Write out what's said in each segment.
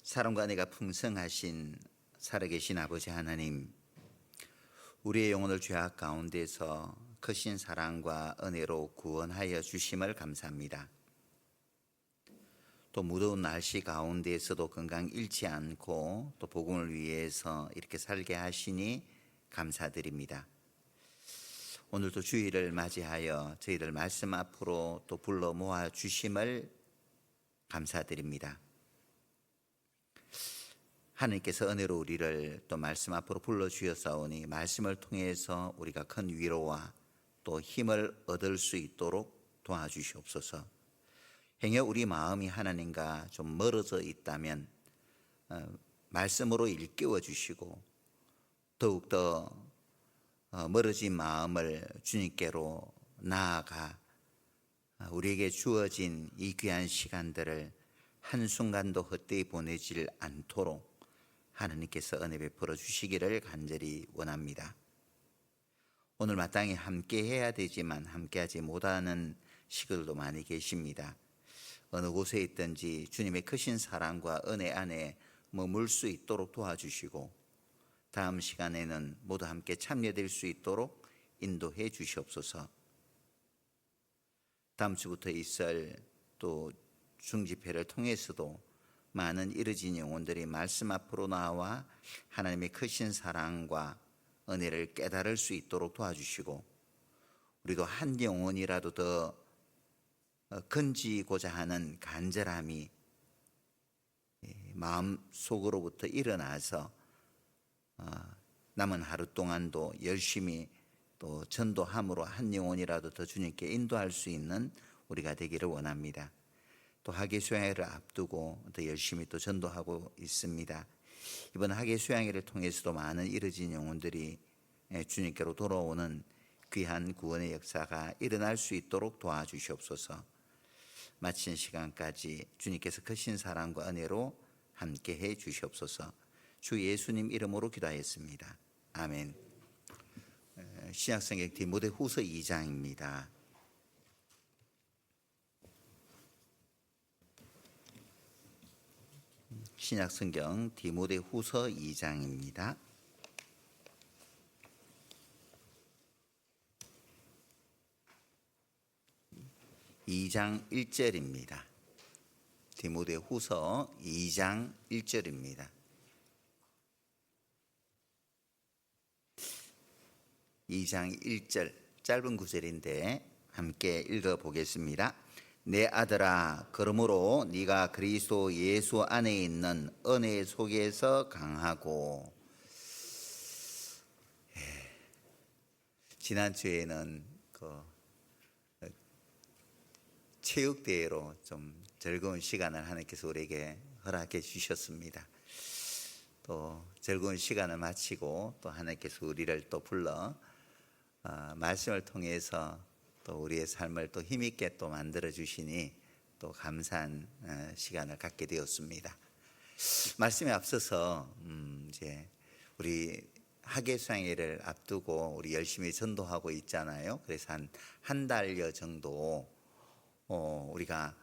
사랑과 은혜가 풍성하신 살아계신 아버지 하나님, 우리의 영혼을 죄악 가운데서 크신 사랑과 은혜로 구원하여 주심을 감사합니다. 또 무더운 날씨 가운데에서도 건강 잃지 않고 또 복음을 위해서 이렇게 살게 하시니 감사드립니다. 오늘도 주일을 맞이하여 저희들 말씀 앞으로 또 불러 모아 주심을 감사드립니다. 하나님께서 은혜로 우리를 또 말씀 앞으로 불러주셨사오니 말씀을 통해서 우리가 큰 위로와 또 힘을 얻을 수 있도록 도와주시옵소서. 행여 우리 마음이 하나님과 좀 멀어져 있다면 말씀으로 일깨워 주시고 더욱더 멀어진 마음을 주님께로 나아가 우리에게 주어진 이 귀한 시간들을 한순간도 헛되이 보내질 않도록 하나님께서 은혜 베풀어 주시기를 간절히 원합니다. 오늘 마땅히 함께 해야 되지만 함께하지 못하는 시들도 많이 계십니다. 어느 곳에 있든지 주님의 크신 사랑과 은혜 안에 머물 수 있도록 도와주시고 다음 시간에는 모두 함께 참여될 수 있도록 인도해 주시옵소서. 다음 주부터 있을 또 중집회를 통해서도 많은 이르진 영혼들이 말씀 앞으로 나와 하나님의 크신 사랑과 은혜를 깨달을 수 있도록 도와주시고 우리도 한 영혼이라도 더 건지고자 하는 간절함이 마음속으로부터 일어나서 남은 하루 동안도 열심히 또 전도함으로 한 영혼이라도 더 주님께 인도할 수 있는 우리가 되기를 원합니다. 또 학예 수양회를 앞두고 더 열심히 또 전도하고 있습니다. 이번 학예 수양회를 통해서도 많은 이뤄진 영혼들이 주님께로 돌아오는 귀한 구원의 역사가 일어날 수 있도록 도와주시옵소서. 마친 시간까지 주님께서 크신 사랑과 은혜로 함께해 주시옵소서. 주 예수님 이름으로 기도하였습니다. 아멘. 신약성경 디모데후서 2장입니다. 신약성경 디모데후서 2장입니다. 2장 1절입니다. 디모데후서 2장 1절입니다. 2장 1절 짧은 구절인데 함께 읽어보겠습니다. 내 아들아, 그러므로 네가 그리스도 예수 안에 있는 은혜 속에서 강하고. 지난주에는 체육대회로 좀 즐거운 시간을 하나님께서 우리에게 허락해 주셨습니다. 또 즐거운 시간을 마치고 또 하나님께서 우리를 또 불러 말씀을 통해서 또 우리의 삶을 또 힘있게 또 만들어 주시니 또 감사한 시간을 갖게 되었습니다. 말씀에 앞서서 이제 우리 학예 수양회를 앞두고 우리 열심히 전도하고 있잖아요. 그래서 한 달여 정도 우리가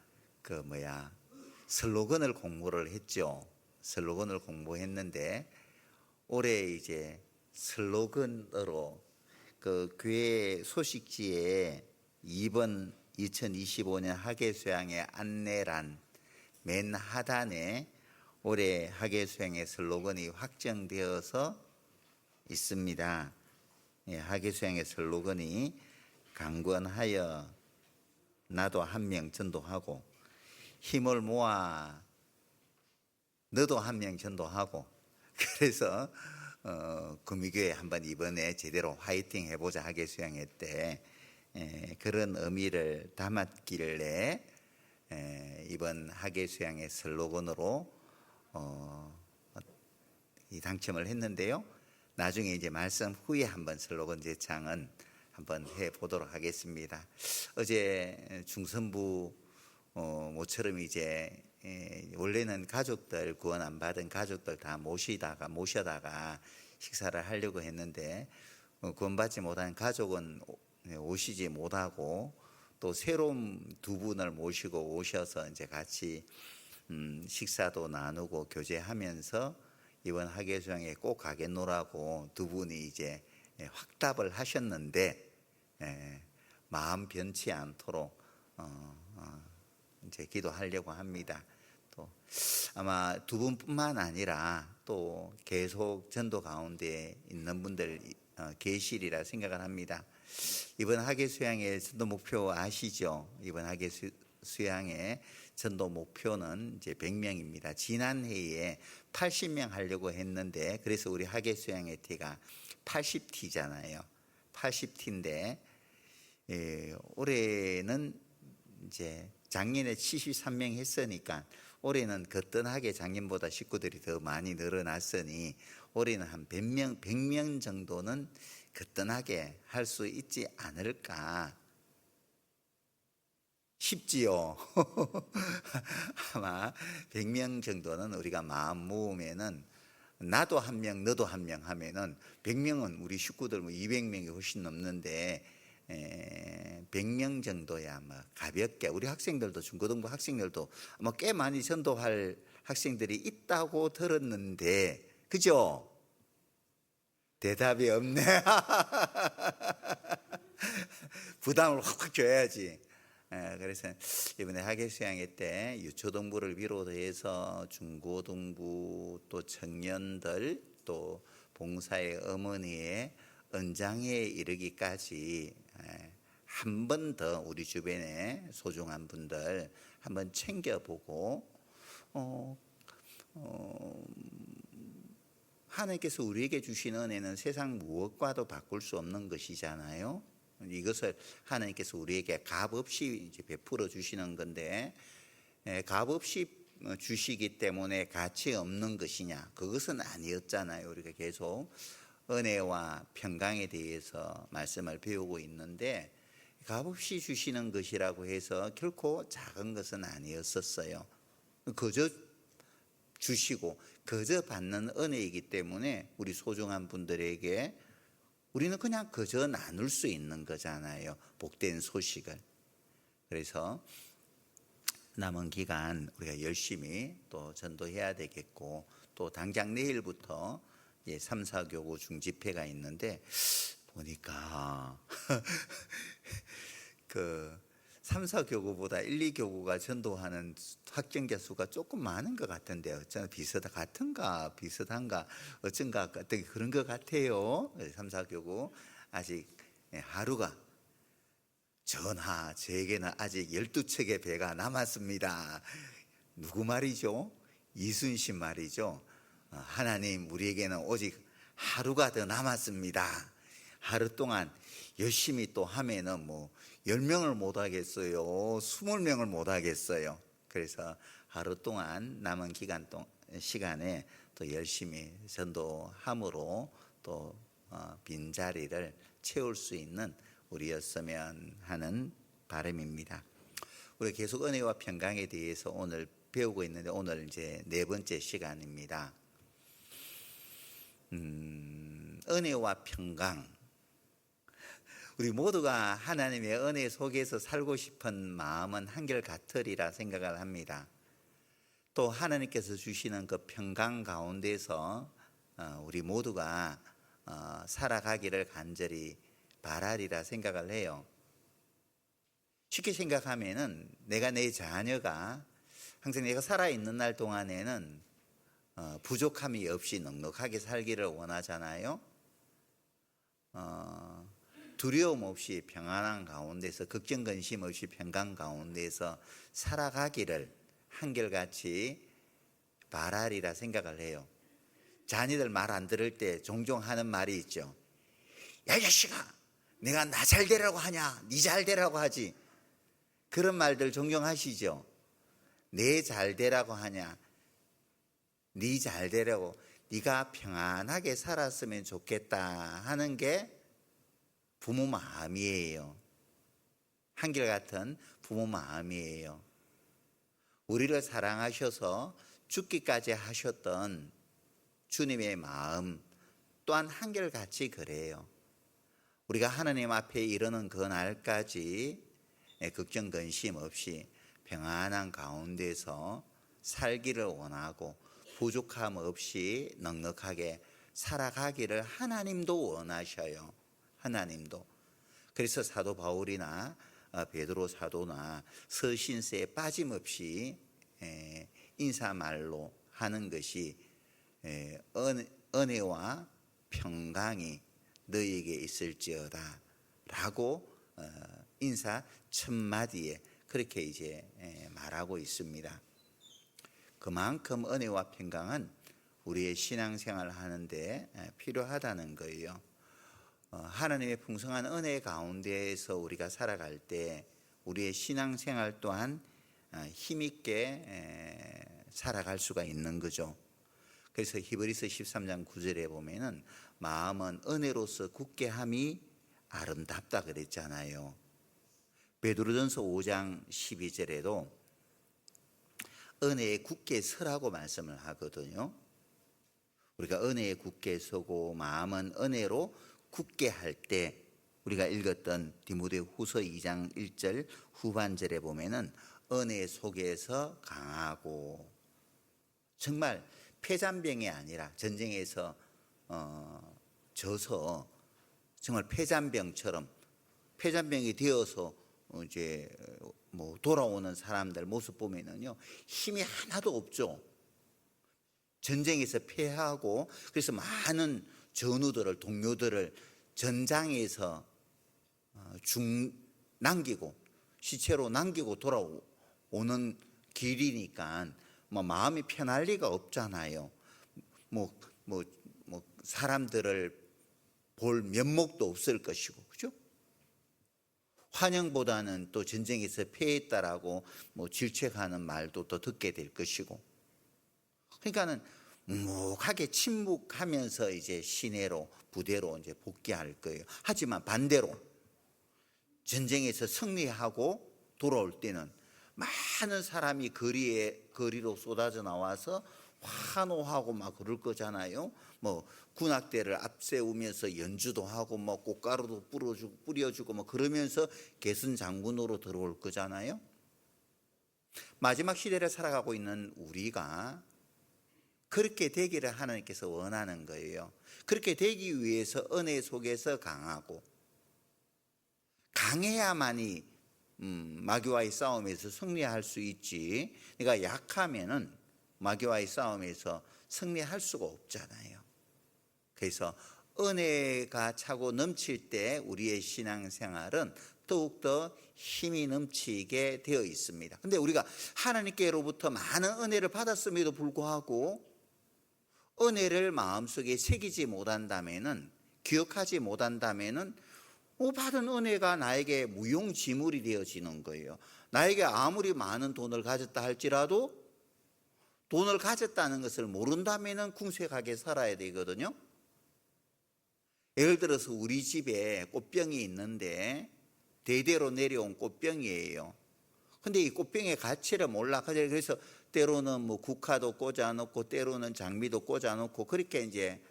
슬로건을 공부를 했죠. 슬로건을 공부했는데 올해 이제 슬로건으로 교회 소식지에 이번 2025년 학예 수양회 안내란 맨 하단에 올해 학예 수양회 슬로건이 확정되어서 있습니다. 학예 수양회 슬로건이 강권하여 나도 한 명 전도하고 힘을 모아 너도 한 명 전도하고. 그래서 구미교회 한번 이번에 제대로 화이팅 해보자 학예 수양회 때 그런 의미를 담았길래 이번 학예 수양회 슬로건으로 이 당첨을 했는데요. 나중에 이제 말씀 후에 한번 슬로건 제창은 한번 해보도록 하겠습니다. 어제 중선부 모처럼 이제 원래는 가족들 구원 안 받은 가족들 다 모셔다가 식사를 하려고 했는데 구원받지 못한 가족은 오시지 못하고 또 새로운 두 분을 모시고 오셔서 이제 같이 식사도 나누고 교제하면서 이번 학예수양에 꼭 가겠노라고 두 분이 이제 확답을 하셨는데, 마음 변치 않도록 이제 기도하려고 합니다. 또 아마 두 분뿐만 아니라 또 계속 전도 가운데 있는 분들 계시리라 생각을 합니다. 이번 학예수양의 전도 목표 아시죠? 이번 학예수양의 전도 목표는 이제 100명입니다. 지난 해에 80명 하려고 했는데, 그래서 우리 학예수양의 티가 80티잖아요. 80티인데 올해는 이제 작년에 73명 했으니까 올해는 거뜬하게 작년보다 식구들이 더 많이 늘어났으니 올해는 한 100명 정도는 거뜬하게 할 수 있지 않을까 싶지요. 아마 100명 정도는 우리가 마음 모으면은, 나도 한 명 너도 한 명 하면은 100명은 우리 식구들 200명이 훨씬 넘는데 100명 정도야 아마 가볍게, 우리 학생들도 중고등부 학생들도 아마 꽤 많이 전도할 학생들이 있다고 들었는데, 그죠? 대답이 없네. 부담을 확 줘야지. 그래서 이번에 학예수양회 때 유초등부를 비롯해서 중고등부 또 청년들 또 봉사의 어머니의 은장에 이르기까지 한 번 더 우리 주변에 소중한 분들 한번 챙겨보고, 하나님께서 우리에게 주신 은혜는 세상 무엇과도 바꿀 수 없는 것이잖아요. 이것을 하나님께서 우리에게 값없이 이제 베풀어 주시는 건데, 값없이 주시기 때문에 가치 없는 것이냐? 그것은 아니었잖아요. 우리가 계속 은혜와 평강에 대해서 말씀을 배우고 있는데, 값없이 주시는 것이라고 해서 결코 작은 것은 아니었었어요. 그저 주시고 그저 받는 은혜이기 때문에 우리 소중한 분들에게 우리는 그냥 그저 나눌 수 있는 거잖아요. 복된 소식을. 그래서 남은 기간 우리가 열심히 또 전도해야 되겠고, 또 당장 내일부터 3, 4교구 중집회가 있는데 보니까 그 3, 4교구보다 1, 2교구가 전도하는 확정자 수가 조금 많은 것 같은데요. 비슷한가 어쩐가 그런 것 같아요. 3, 4교구 아직 하루가, 전하 저에게는 아직 12척의 배가 남았습니다. 누구 말이죠? 이순신 말이죠. 하나님 우리에게는 오직 하루가 더 남았습니다. 하루 동안 열심히 또 하면은 10명을 못 하겠어요. 20명을 못 하겠어요. 그래서 하루 동안 남은 시간에 또 열심히 전도함으로 또 빈자리를 채울 수 있는 우리였으면 하는 바람입니다. 우리 계속 은혜와 평강에 대해서 오늘 배우고 있는데, 오늘 이제 4번째 시간입니다. 은혜와 평강. 우리 모두가 하나님의 은혜 속에서 살고 싶은 마음은 한결같으리라 생각을 합니다. 또 하나님께서 주시는 그 평강 가운데서 우리 모두가 살아가기를 간절히 바라리라 생각을 해요. 쉽게 생각하면은 내가 내 자녀가 항상 내가 살아있는 날 동안에는 부족함이 없이 넉넉하게 살기를 원하잖아요. 두려움 없이 평안한 가운데서, 걱정 근심 없이 평강 가운데서 살아가기를 한결같이 바라리라 생각을 해요. 자녀들 말 안 들을 때 종종 하는 말이 있죠. 야 이 자식아, 내가 나 잘 되라고 하냐, 니 잘 되라고 하지. 그런 말들 종종 하시죠. 내 잘 되라고 하냐, 니 잘 되라고, 네가 평안하게 살았으면 좋겠다 하는 게 부모 마음이에요. 한결같은 부모 마음이에요. 우리를 사랑하셔서 죽기까지 하셨던 주님의 마음 또한 한결같이 그래요. 우리가 하나님 앞에 이르는 그 날까지 걱정 근심 없이 평안한 가운데서 살기를 원하고 부족함 없이 넉넉하게 살아가기를 하나님도 원하셔요. 하나님도. 그래서 사도 바울이나 베드로 사도나 서신서에 빠짐없이 인사말로 하는 것이 은혜와 평강이 너희에게 있을지어다 라고 인사 첫 마디에 그렇게 이제 말하고 있습니다. 그만큼 은혜와 평강은 우리의 신앙생활을 하는데 필요하다는 거예요. 하나님의 풍성한 은혜 가운데에서 우리가 살아갈 때 우리의 신앙생활 또한 힘있게 살아갈 수가 있는 거죠. 그래서 히브리서 13장 9절에 보면은 마음은 은혜로서 굳게 함이 아름답다 그랬잖아요. 베드로전서 5장 12절에도 은혜에 굳게 서라고 말씀을 하거든요. 우리가 은혜에 굳게 서고 마음은 은혜로 굳게 할 때 우리가 읽었던 디모데후서 2장 1절 후반절에 보면은 은혜 속에서 강하고, 정말 폐잔병이 아니라 전쟁에서 져서 정말 폐잔병이 되어서 이제 뭐 돌아오는 사람들 모습 보면은요 힘이 하나도 없죠. 전쟁에서 패하고 그래서 많은 전우들을 동료들을 전장에서 남기고 시체로 남기고 돌아오는 길이니까 뭐 마음이 편할 리가 없잖아요. 뭐 사람들을 볼 면목도 없을 것이고, 그죠? 환영보다는 또 전쟁에서 패했다라고 뭐 질책하는 말도 더 듣게 될 것이고, 그러니까는 묵묵하게 침묵하면서 이제 시내로 부대로 이제 복귀할 거예요. 하지만 반대로 전쟁에서 승리하고 돌아올 때는 많은 사람이 거리로 쏟아져 나와서 환호하고 막 그럴 거잖아요. 뭐 군악대를 앞세우면서 연주도 하고 뭐 꽃가루도 뿌려주고 뭐 그러면서 개선 장군으로 들어올 거잖아요. 마지막 시대를 살아가고 있는 우리가 그렇게 되기를 하나님께서 원하는 거예요. 그렇게 되기 위해서 은혜 속에서 강하고, 강해야만이 마귀와의 싸움에서 승리할 수 있지, 내가 약하면은 마귀와의 싸움에서 승리할 수가 없잖아요. 그래서 은혜가 차고 넘칠 때 우리의 신앙생활은 더욱더 힘이 넘치게 되어 있습니다. 근데 우리가 하나님께로부터 많은 은혜를 받았음에도 불구하고 은혜를 마음속에 새기지 못한다면은, 기억하지 못한다면은 받은 은혜가 나에게 무용지물이 되어지는 거예요. 나에게 아무리 많은 돈을 가졌다 할지라도 돈을 가졌다는 것을 모른다면은 궁색하게 살아야 되거든요. 예를 들어서 우리 집에 꽃병이 있는데 대대로 내려온 꽃병이에요. 근데 이 꽃병의 가치를 몰라. 그래서 때로는 뭐 국화도 꽂아놓고 때로는 장미도 꽂아놓고 그렇게 이제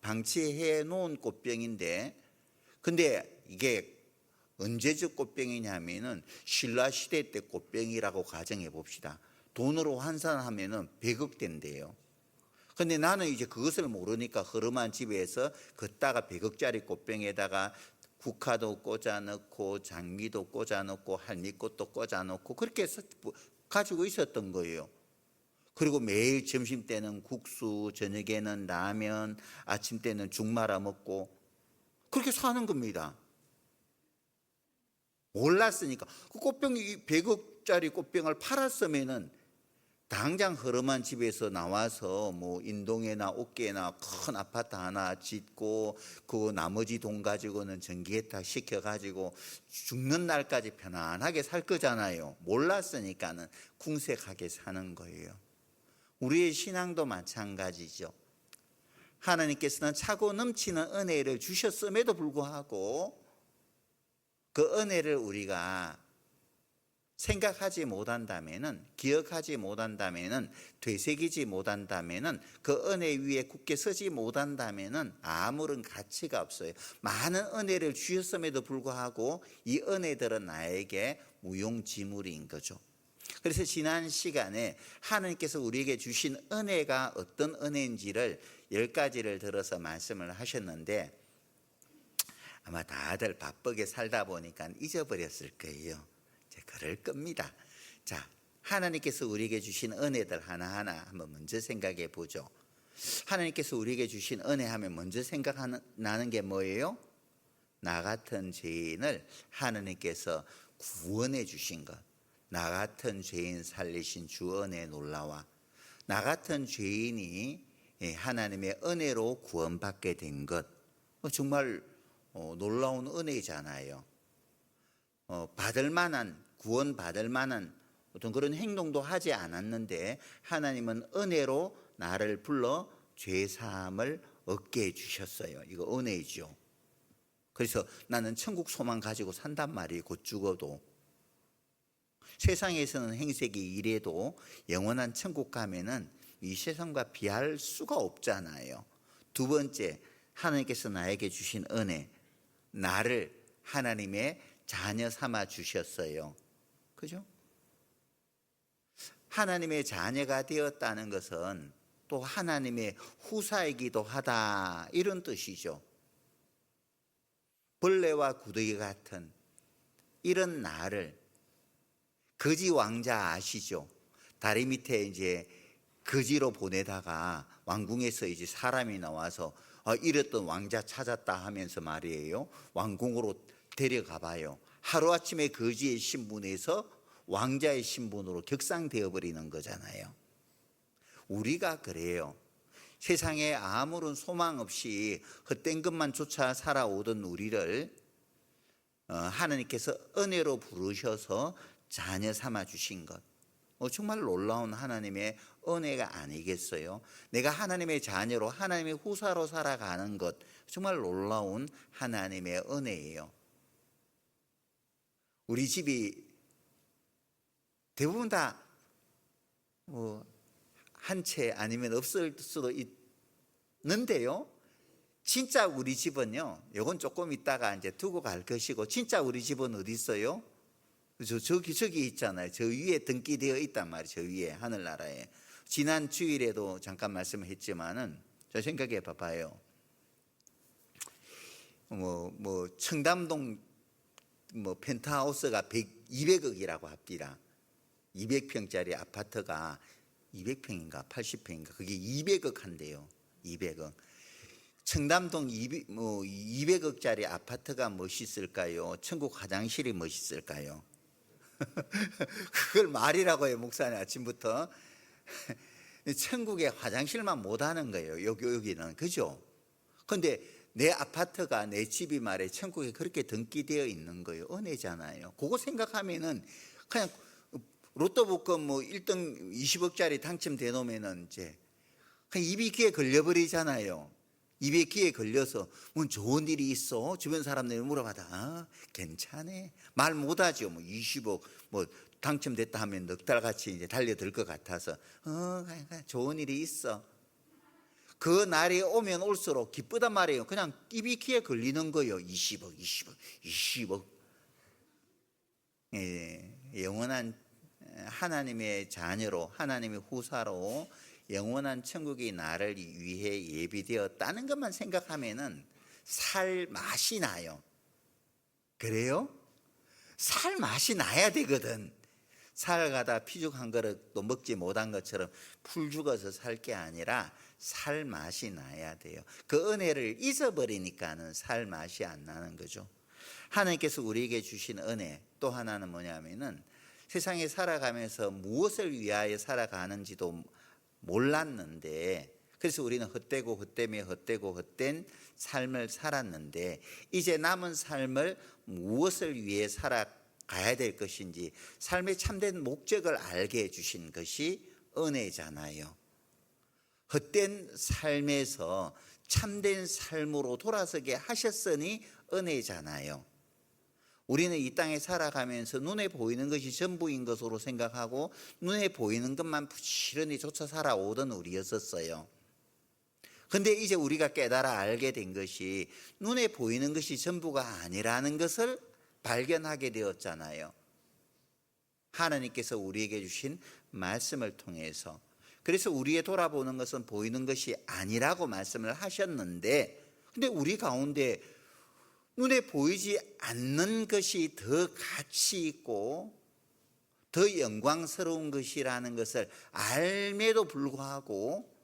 방치해 놓은 꽃병인데, 근데 이게 언제적 꽃병이냐면은 신라 시대 때 꽃병이라고 가정해 봅시다. 돈으로 환산하면은 100억 된대요. 근데 나는 이제 그것을 모르니까 허름한 집에서 걷다가 100억짜리 꽃병에다가 국화도 꽂아 넣고 장미도 꽂아 넣고 할미꽃도 꽂아 넣고 그렇게 해서 가지고 있었던 거예요. 그리고 매일 점심 때는 국수, 저녁에는 라면, 아침 때는 죽 말아 먹고 그렇게 사는 겁니다. 몰랐으니까. 그 꽃병이 100억짜리 꽃병을 팔았으면은 당장 허름한 집에서 나와서 뭐 인동에나 옥계나 큰 아파트 하나 짓고 그 나머지 돈 가지고는 전기세탁 시켜가지고 죽는 날까지 편안하게 살 거잖아요. 몰랐으니까는 궁색하게 사는 거예요. 우리의 신앙도 마찬가지죠. 하나님께서는 차고 넘치는 은혜를 주셨음에도 불구하고 그 은혜를 우리가 생각하지 못한다면은, 기억하지 못한다면은, 되새기지 못한다면은, 그 은혜 위에 굳게 서지 못한다면은 아무런 가치가 없어요. 많은 은혜를 주셨음에도 불구하고 이 은혜들은 나에게 무용지물인 거죠. 그래서 지난 시간에 하나님께서 우리에게 주신 은혜가 어떤 은혜인지를 10가지를 들어서 말씀을 하셨는데 아마 다들 바쁘게 살다 보니까 잊어버렸을 거예요. 그럴 겁니다. 자, 하나님께서 우리에게 주신 은혜들 하나하나 한번 먼저 생각해 보죠. 하나님께서 우리에게 주신 은혜 하면 먼저 생각나는 게 뭐예요? 나 같은 죄인을 하나님께서 구원해 주신 것, 나 같은 죄인 살리신 주 은혜 놀라와 나 같은 죄인이 하나님의 은혜로 구원받게 된 것, 정말 놀라운 은혜잖아요. 받을 만한, 구원받을 만한 어떤 그런 행동도 하지 않았는데 하나님은 은혜로 나를 불러 죄사함을 얻게 해주셨어요. 이거 은혜죠. 그래서 나는 천국 소망 가지고 산단 말이에요. 곧 죽어도. 세상에서는 행색이 이래도 영원한 천국 가면은 이 세상과 비할 수가 없잖아요. 두 번째, 하나님께서 나에게 주신 은혜, 나를 하나님의 자녀 삼아 주셨어요. 그죠? 하나님의 자녀가 되었다는 것은 또 하나님의 후사이기도 하다, 이런 뜻이죠. 벌레와 구더기 같은 이런 나를, 거지 왕자 아시죠? 다리 밑에 이제 거지로 보내다가 왕궁에서 이제 사람이 나와서 잃었던 왕자 찾았다 하면서 말이에요, 왕궁으로 데려가 봐요. 하루아침에 거지의 신분에서 왕자의 신분으로 격상되어 버리는 거잖아요. 우리가 그래요. 세상에 아무런 소망 없이 헛된 것만 쫓아 살아오던 우리를 하나님께서 은혜로 부르셔서 자녀 삼아 주신 것, 정말 놀라운 하나님의 은혜가 아니겠어요? 내가 하나님의 자녀로, 하나님의 후사로 살아가는 것, 정말 놀라운 하나님의 은혜예요. 우리 집이 대부분 다 한 채 아니면 없을 수도 있는데요, 진짜 우리 집은요, 이건 조금 있다가 이제 두고 갈 것이고, 진짜 우리 집은 어디 있어요? 저기 있잖아요. 저 위에 등기되어 있단 말이에요. 저 위에, 하늘나라에. 지난 주일에도 잠깐 말씀했지만은, 저 생각해 봐봐요. 청담동 펜트하우스가 200억이라고 합니다. 200평짜리 아파트가 200평인가 80평인가 그게 200억 한대요. 200억. 청담동 200억짜리 아파트가 멋있을까요? 천국 화장실이 멋있을까요? 그걸 말이라고 해요, 목사님 아침부터. 천국에 화장실만 못하는 거예요, 여기는. 그죠? 근데 내 아파트가, 내 집이 말해 천국에 그렇게 등기되어 있는 거예요. 은혜잖아요. 그거 생각하면은 그냥 로또 복권 1등 20억짜리 당첨돼 놓으면은 이제 그냥 입이 귀에 걸려버리잖아요. 입에 귀에 걸려서 좋은 일이 있어? 주변 사람들이 물어봐도 괜찮네. 말 못하죠. 20억 당첨됐다 하면 넉 달같이 이제 달려들 것 같아서 좋은 일이 있어. 그 날이 오면 올수록 기쁘단 말이에요. 그냥 입이 귀에 걸리는 거예요. 20억. 영원한 하나님의 자녀로, 하나님의 후사로 영원한 천국이 나를 위해 예비되었다는 것만 생각하면은 살 맛이 나요. 그래요? 살 맛이 나야 되거든. 살아가다 피죽 한 그릇도 먹지 못한 것처럼 풀 죽어서 살 게 아니라 살 맛이 나야 돼요. 그 은혜를 잊어버리니까는 살 맛이 안 나는 거죠. 하나님께서 우리에게 주신 은혜 또 하나는 뭐냐면은 세상에 살아가면서 무엇을 위하여 살아가는지도 몰랐는데, 그래서 우리는 헛된 삶을 살았는데 이제 남은 삶을 무엇을 위해 살아가야 될 것인지 삶의 참된 목적을 알게 해주신 것이 은혜잖아요. 헛된 삶에서 참된 삶으로 돌아서게 하셨으니 은혜잖아요. 우리는 이 땅에 살아가면서 눈에 보이는 것이 전부인 것으로 생각하고 눈에 보이는 것만 부지런히 쫓아 살아오던 우리였었어요. 근데 이제 우리가 깨달아 알게 된 것이 눈에 보이는 것이 전부가 아니라는 것을 발견하게 되었잖아요. 하나님께서 우리에게 주신 말씀을 통해서. 그래서 우리의 돌아보는 것은 보이는 것이 아니라고 말씀을 하셨는데, 근데 우리 가운데 눈에 보이지 않는 것이 더 가치 있고 더 영광스러운 것이라는 것을 알매도 불구하고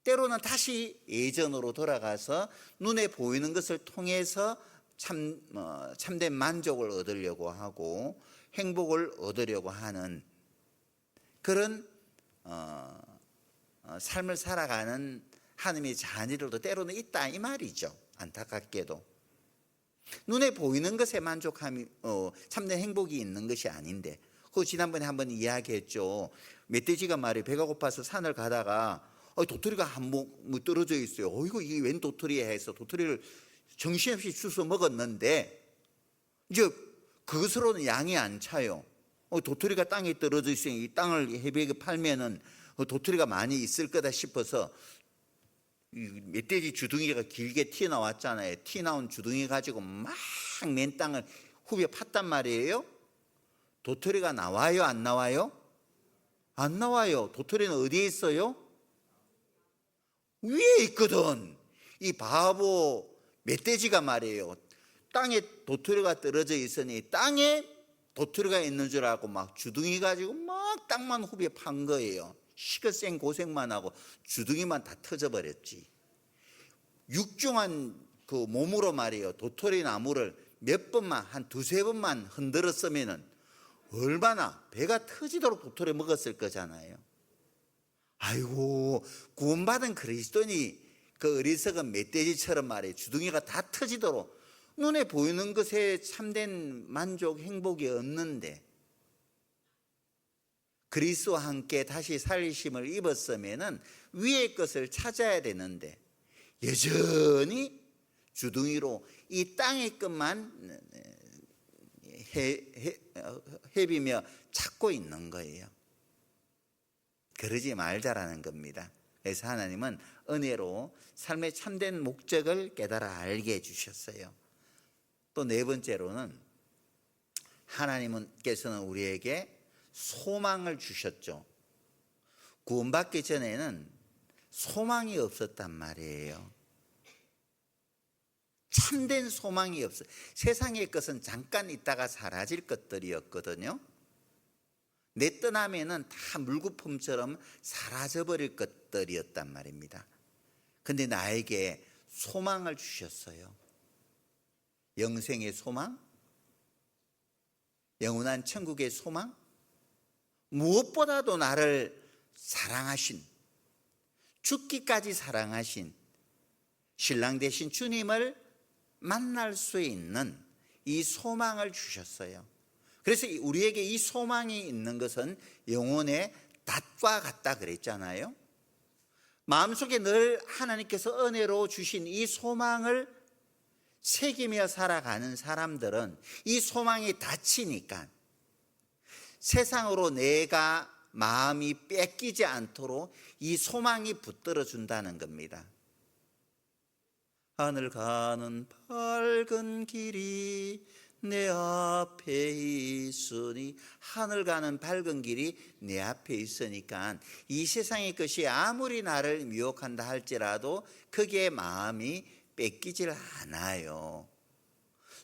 때로는 다시 예전으로 돌아가서 눈에 보이는 것을 통해서 참된 만족을 얻으려고 하고 행복을 얻으려고 하는 그런 삶을 살아가는 하나님의 자녀들도 때로는 있다 이 말이죠. 안타깝게도 눈에 보이는 것에 만족함이 참된 행복이 있는 것이 아닌데, 그 지난번에 한번 이야기했죠. 멧돼지가 말이 배가 고파서 산을 가다가 도토리가 한 목 떨어져 있어요. 이거 이게 웬 도토리야 해서 도토리를 정신없이 주워 먹었는데 이제 그것으로는 양이 안 차요. 도토리가 땅에 떨어져 있으니 이 땅을 해비에게 팔면은 도토리가 많이 있을 거다 싶어서 멧돼지 주둥이가 길게 튀어나왔잖아요. 튀어나온 주둥이 가지고 막 맨 땅을 후벼 팠단 말이에요. 도토리가 나와요, 안 나와요? 안 나와요. 도토리는 어디에 있어요? 위에 있거든. 이 바보 멧돼지가 말이에요. 땅에 도토리가 떨어져 있으니 땅에 도토리가 있는 줄 알고 막 주둥이 가지고 막 땅만 후벼 판 거예요. 시거생 고생만 하고 주둥이만 다 터져버렸지. 육중한 그 몸으로 말이에요. 도토리 나무를 몇 번만 한 두세 번만 흔들었으면은 얼마나 배가 터지도록 도토리 먹었을 거잖아요. 아이고, 구원받은 그리스도인이 그 어리석은 멧돼지처럼 말이에요. 주둥이가 다 터지도록 눈에 보이는 것에 참된 만족, 행복이 없는데 그리스도와 함께 다시 살리심을 입었으면은 위의 것을 찾아야 되는데 여전히 주둥이로 이 땅의 것만 헤비며 찾고 있는 거예요. 그러지 말자라는 겁니다. 그래서 하나님은 은혜로 삶의 참된 목적을 깨달아 알게 해주셨어요. 또 네 번째로는 하나님께서는 우리에게 소망을 주셨죠. 구원받기 전에는 소망이 없었단 말이에요. 참된 소망이 없어요. 세상의 것은 잠깐 있다가 사라질 것들이었거든요. 내 떠나면은 다 물거품처럼 사라져버릴 것들이었단 말입니다. 근데 나에게 소망을 주셨어요. 영생의 소망, 영원한 천국의 소망, 무엇보다도 나를 사랑하신, 죽기까지 사랑하신 신랑 되신 주님을 만날 수 있는 이 소망을 주셨어요. 그래서 우리에게 이 소망이 있는 것은 영혼의 닷과 같다 그랬잖아요. 마음속에 늘 하나님께서 은혜로 주신 이 소망을 새기며 살아가는 사람들은 이 소망이 닫히니까 세상으로 내가 마음이 뺏기지 않도록 이 소망이 붙들어 준다는 겁니다. 하늘 가는 밝은 길이 내 앞에 있으니, 하늘 가는 밝은 길이 내 앞에 있으니까 이 세상의 것이 아무리 나를 미혹한다 할지라도 거기에 마음이 뺏기질 않아요.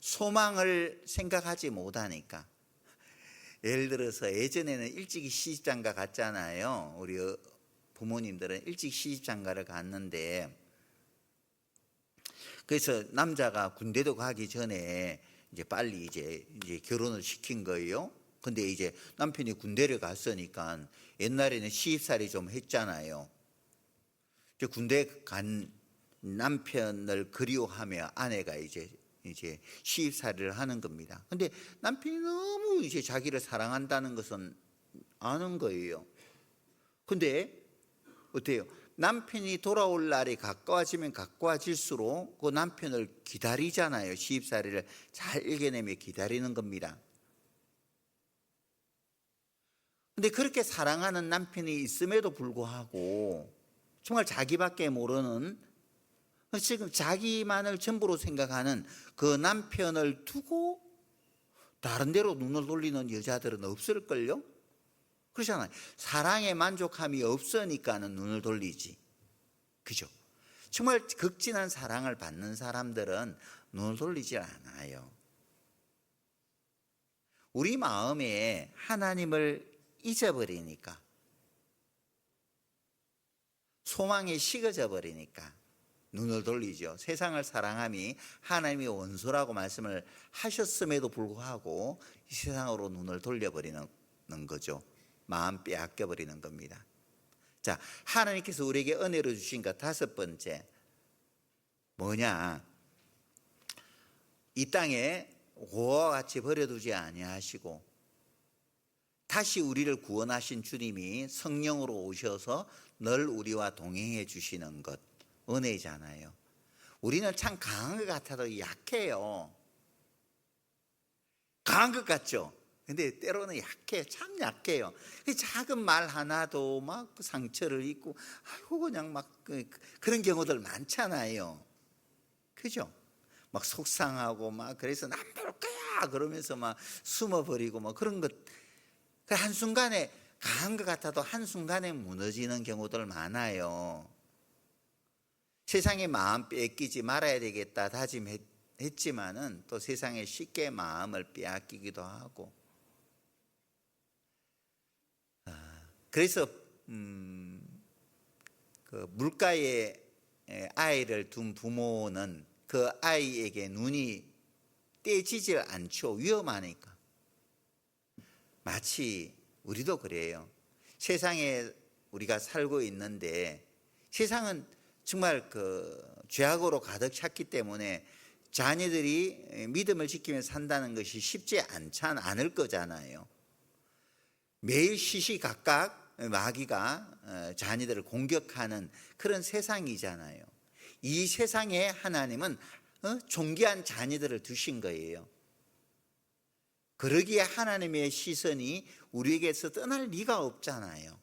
소망을 생각하지 못하니까. 예를 들어서 예전에는 일찍이 시집장가 갔잖아요. 우리 부모님들은 일찍 시집장가를 갔는데, 그래서 남자가 군대도 가기 전에 이제 빨리 이제 결혼을 시킨 거예요. 근데 이제 남편이 군대를 갔으니까 옛날에는 시집살이 좀 했잖아요. 이제 군대 간 남편을 그리워하며 아내가 이제 시집살이를 하는 겁니다. 근데 남편이 너무 이제 자기를 사랑한다는 것은 아는 거예요. 근데 어때요? 남편이 돌아올 날이 가까워지면 가까워질수록 그 남편을 기다리잖아요. 시집살이를 잘 이겨내며 기다리는 겁니다. 근데 그렇게 사랑하는 남편이 있음에도 불구하고 정말 자기밖에 모르는, 지금 자기만을 전부로 생각하는 그 남편을 두고 다른 데로 눈을 돌리는 여자들은 없을걸요? 그렇잖아요. 사랑에 만족함이 없으니까는 눈을 돌리지. 그죠? 정말 극진한 사랑을 받는 사람들은 눈을 돌리지 않아요. 우리 마음에 하나님을 잊어버리니까, 소망이 식어져 버리니까 눈을 돌리죠. 세상을 사랑함이 하나님의 원수라고 말씀을 하셨음에도 불구하고 이 세상으로 눈을 돌려버리는 거죠. 마음 빼앗겨 버리는 겁니다. 자, 하나님께서 우리에게 은혜로 주신 것 다섯 번째 뭐냐? 이 땅에 고와 같이 버려두지 아니하시고 다시 우리를 구원하신 주님이 성령으로 오셔서 늘 우리와 동행해 주시는 것, 은혜잖아요. 우리는 참 강한 것 같아도 약해요. 강한 것 같죠? 근데 때로는 약해요. 참 약해요. 작은 말 하나도 막 상처를 입고, 아이고, 그냥 막 그런 경우들 많잖아요. 그죠? 막 속상하고 막 그래서 난 볼 거야 그러면서 막 숨어버리고 뭐 그런 것. 한순간에 강한 것 같아도 한순간에 무너지는 경우들 많아요. 세상에 마음 뺏기지 말아야 되겠다 다짐했지만은 또 세상에 쉽게 마음을 빼앗기기도 하고. 그래서 그 물가에 아이를 둔 부모는 그 아이에게 눈이 떼지질 않죠. 위험하니까. 마치 우리도 그래요. 세상에 우리가 살고 있는데 세상은 정말 그 죄악으로 가득 찼기 때문에 자녀들이 믿음을 지키면서 산다는 것이 쉽지 않을 거잖아요. 매일 시시각각 마귀가 자녀들을 공격하는 그런 세상이잖아요. 이 세상에 하나님은 존귀한 자녀들을 두신 거예요. 그러기에 하나님의 시선이 우리에게서 떠날 리가 없잖아요.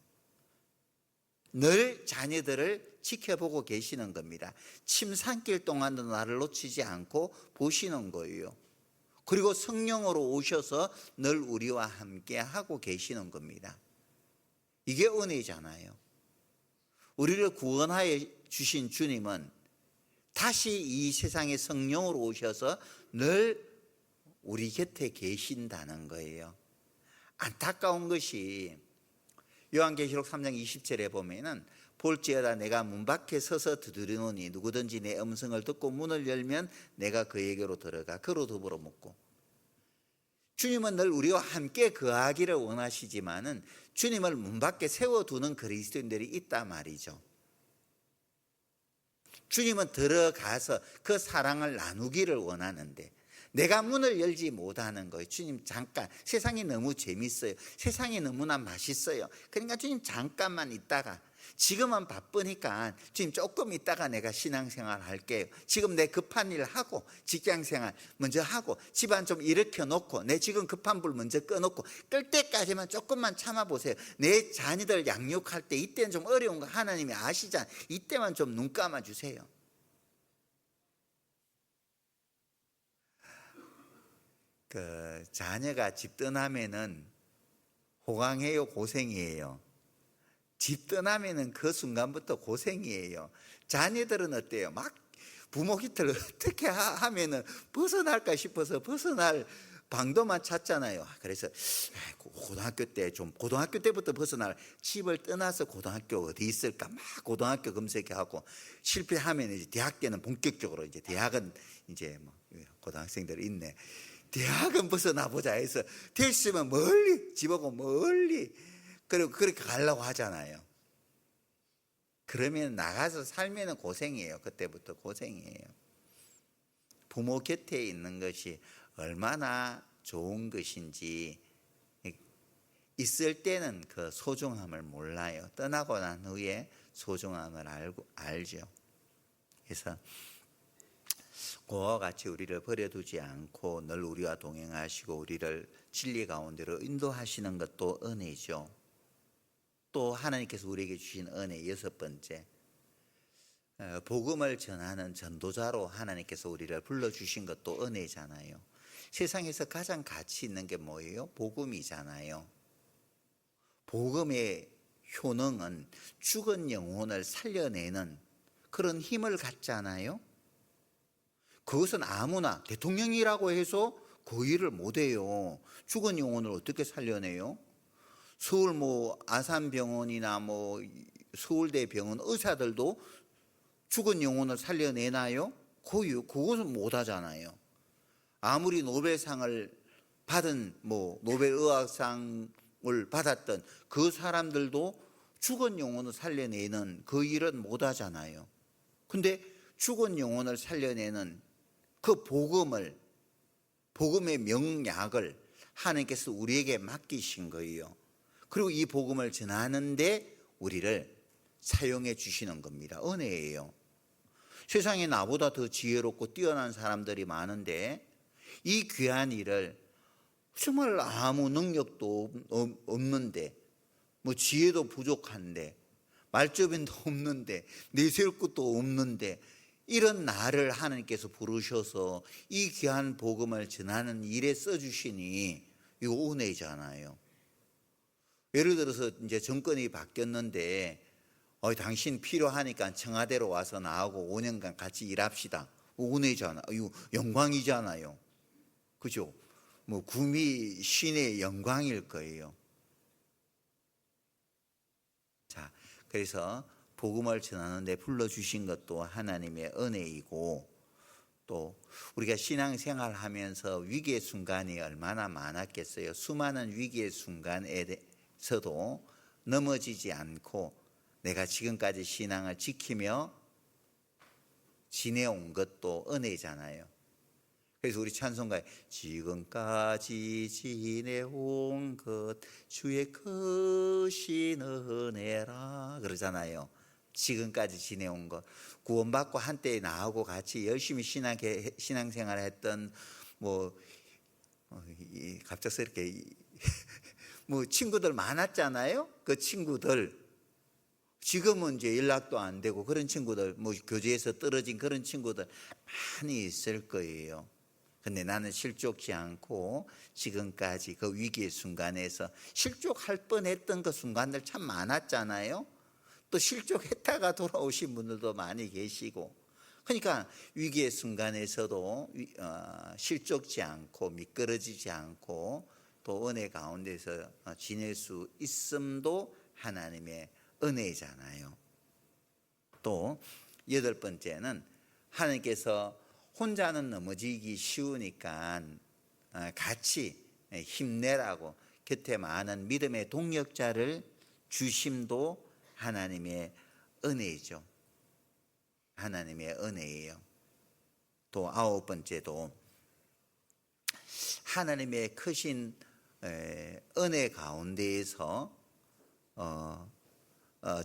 늘 자녀들을 지켜보고 계시는 겁니다. 침 삼킬 동안도 나를 놓치지 않고 보시는 거예요. 그리고 성령으로 오셔서 늘 우리와 함께 하고 계시는 겁니다. 이게 은혜잖아요. 우리를 구원하여 주신 주님은 다시 이 세상에 성령으로 오셔서 늘 우리 곁에 계신다는 거예요. 안타까운 것이 요한계시록 3장 20절에 보면은 볼지어다 내가 문 밖에 서서 두드리노니 누구든지 내 음성을 듣고 문을 열면 내가 그에게로 들어가 그로 더불어 먹고. 주님은 늘 우리와 함께 거하기를 원하시지만은 주님을 문 밖에 세워두는 그리스도인들이 있단 말이죠. 주님은 들어가서 그 사랑을 나누기를 원하는데 내가 문을 열지 못하는 거예요. 주님 잠깐, 세상이 너무 재밌어요. 세상이 너무나 맛있어요. 그러니까 주님 잠깐만 있다가, 지금은 바쁘니까 주님 조금 있다가 내가 신앙생활 할게요. 지금 내 급한 일 하고 직장생활 먼저 하고 집안 좀 일으켜 놓고 내 지금 급한 불 먼저 꺼놓고 끌 때까지만 조금만 참아보세요. 내 자녀들 양육할 때 이때는 좀 어려운 거 하나님이 아시잖아요. 이때만 좀 눈 감아주세요. 그 자녀가 집 떠나면은 호강해요, 고생이에요? 집 떠나면은 그 순간부터 고생이에요. 자녀들은 어때요? 막 부모 곁을 어떻게 하면은 벗어날까 싶어서 벗어날 방도만 찾잖아요. 그래서 고등학교 때부터 벗어날, 집을 떠나서 고등학교 어디 있을까 막 고등학교 검색하고 실패하면 이제 대학 때는 본격적으로 이제 대학은 이제 뭐 고등학생들 있네. 대학은 벗어나 보자 해서 됐으면 멀리 집하고 멀리 그리고 그렇게 가려고 하잖아요. 그러면 나가서 살면 고생이에요. 그때부터 고생이에요. 부모 곁에 있는 것이 얼마나 좋은 것인지 있을 때는 그 소중함을 몰라요. 떠나고 난 후에 소중함을 알죠. 그래서 그와 같이 우리를 버려두지 않고 늘 우리와 동행하시고 우리를 진리 가운데로 인도하시는 것도 은혜죠. 또 하나님께서 우리에게 주신 은혜 여섯 번째, 복음을 전하는 전도자로 하나님께서 우리를 불러주신 것도 은혜잖아요. 세상에서 가장 가치 있는 게 뭐예요? 복음이잖아요. 복음의 효능은 죽은 영혼을 살려내는 그런 힘을 갖잖아요. 그것은 아무나 대통령이라고 해서 그 일을 못해요. 죽은 영혼을 어떻게 살려내요? 서울 아산병원이나 서울대 병원 의사들도 죽은 영혼을 살려내나요? 그것은 못하잖아요. 아무리 노벨상을 받은 노벨의학상을 받았던 그 사람들도 죽은 영혼을 살려내는 그 일은 못하잖아요. 근데 죽은 영혼을 살려내는 그 복음의 명약을 하나님께서 우리에게 맡기신 거예요. 그리고 이 복음을 전하는데 우리를 사용해 주시는 겁니다. 은혜예요. 세상에 나보다 더 지혜롭고 뛰어난 사람들이 많은데 이 귀한 일을 정말 아무 능력도 없는데 지혜도 부족한데 말주변도 없는데 내세울 것도 없는데 이런 나를 하나님께서 부르셔서 이 귀한 복음을 전하는 일에 써주시니 이거 은혜잖아요. 예를 들어서 이제 정권이 바뀌었는데 당신 필요하니까 청와대로 와서 나하고 5년간 같이 일합시다. 은혜잖아요. 이거 영광이잖아요. 그죠? 구미 신의 영광일 거예요. 자, 그래서 복음을 전하는데 불러주신 것도 하나님의 은혜이고, 또 우리가 신앙생활 하면서 위기의 순간이 얼마나 많았겠어요. 수많은 위기의 순간에서도 넘어지지 않고 내가 지금까지 신앙을 지키며 지내온 것도 은혜잖아요. 그래서 우리 찬송가에 지금까지 지내온 것 주의 크신 은혜라 그러잖아요. 지금까지 지내온 것, 구원받고 한때 나하고 같이 열심히 신앙생활 했던 갑작스럽게 친구들 많았잖아요. 그 친구들 지금은 이제 연락도 안 되고 그런 친구들, 교제에서 떨어진 그런 친구들 많이 있을 거예요. 근데 나는 실족지 않고 지금까지 그 위기의 순간에서 실족할 뻔했던 그 순간들 참 많았잖아요. 또 실족했다가 돌아오신 분들도 많이 계시고, 그러니까 위기의 순간에서도 실족지 않고 미끄러지지 않고 또 은혜 가운데서 지낼 수 있음도 하나님의 은혜잖아요. 또 8번째는 하나님께서 혼자는 넘어지기 쉬우니까 같이 힘내라고 곁에 많은 믿음의 동력자를 주심도 하나님의 은혜죠. 하나님의 은혜예요. 또 9번째도 하나님의 크신 은혜 가운데에서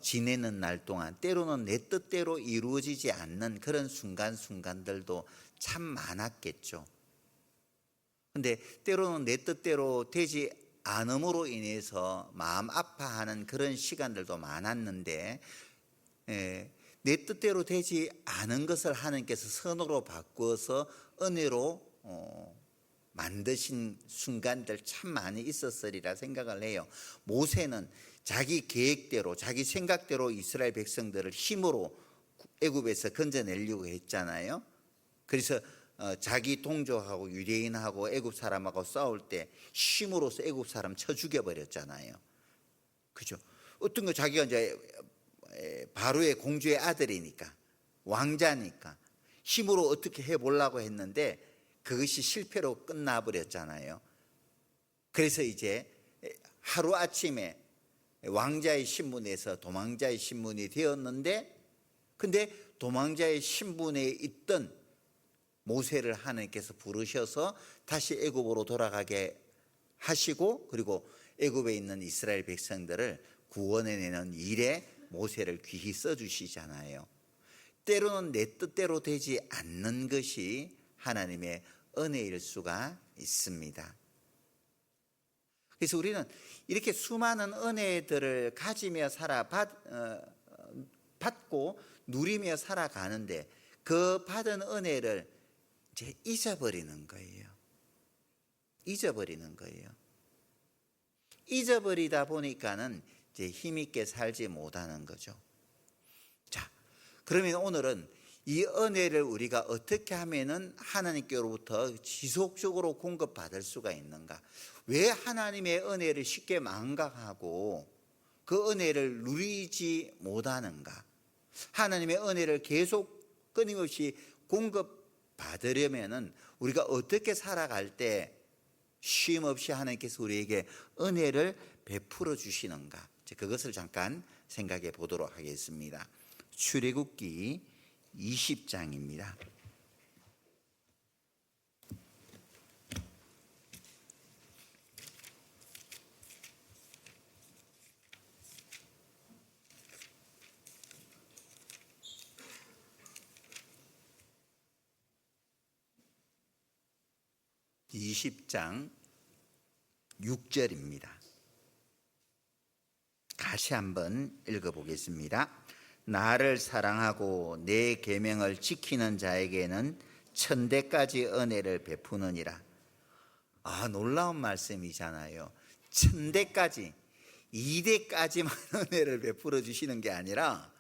지내는 날 동안 때로는 내 뜻대로 이루어지지 않는 그런 순간들도 참 많았겠죠. 근데 때로는 내 뜻대로 되지 않음으로 인해서 마음 아파하는 그런 시간들도 많았는데, 내 뜻대로 되지 않은 것을 하나님께서 선으로 바꾸어서 은혜로 만드신 순간들 참 많이 있었으리라 생각을 해요. 모세는 자기 계획대로 자기 생각대로 이스라엘 백성들을 힘으로 애굽에서 건져내려고 했잖아요. 그래서 자기 동족하고 유대인하고 애굽 사람하고 싸울 때 힘으로서 애굽 사람 쳐 죽여버렸잖아요. 그죠? 어떤 거 자기가 이제 바로의 공주의 아들이니까 왕자니까 힘으로 어떻게 해보려고 했는데 그것이 실패로 끝나버렸잖아요. 그래서 이제 하루아침에 왕자의 신분에서 도망자의 신분이 되었는데, 근데 도망자의 신분에 있던 모세를 하나님께서 부르셔서 다시 애굽으로 돌아가게 하시고, 그리고 애굽에 있는 이스라엘 백성들을 구원해내는 일에 모세를 귀히 써주시잖아요. 때로는 내 뜻대로 되지 않는 것이 하나님의 은혜일 수가 있습니다. 그래서 우리는 이렇게 수많은 은혜들을 가지며 받고 누리며 살아가는데 그 받은 은혜를 이제 잊어버리는 거예요. 잊어버리는 거예요. 잊어버리다 보니까는 이제 힘있게 살지 못하는 거죠. 자, 그러면 오늘은 이 은혜를 우리가 어떻게 하면은 하나님께로부터 지속적으로 공급받을 수가 있는가? 왜 하나님의 은혜를 쉽게 망각하고 그 은혜를 누리지 못하는가? 하나님의 은혜를 계속 끊임없이 공급받으려면은 우리가 어떻게 살아갈 때 쉼 없이 하나님께서 우리에게 은혜를 베풀어 주시는가? 그것을 잠깐 생각해 보도록 하겠습니다. 출애굽기 20장입니다. (20장) 6절입니다. 다시 한번 읽어보겠습니다. 나를 사랑하고 내 계명을 지키는 자에게는 천대까지 은혜를 베푸느니라. 놀라운 말씀이잖아요. 천대까지, 2대까지만 은혜를 베풀어 주시는 게 아니라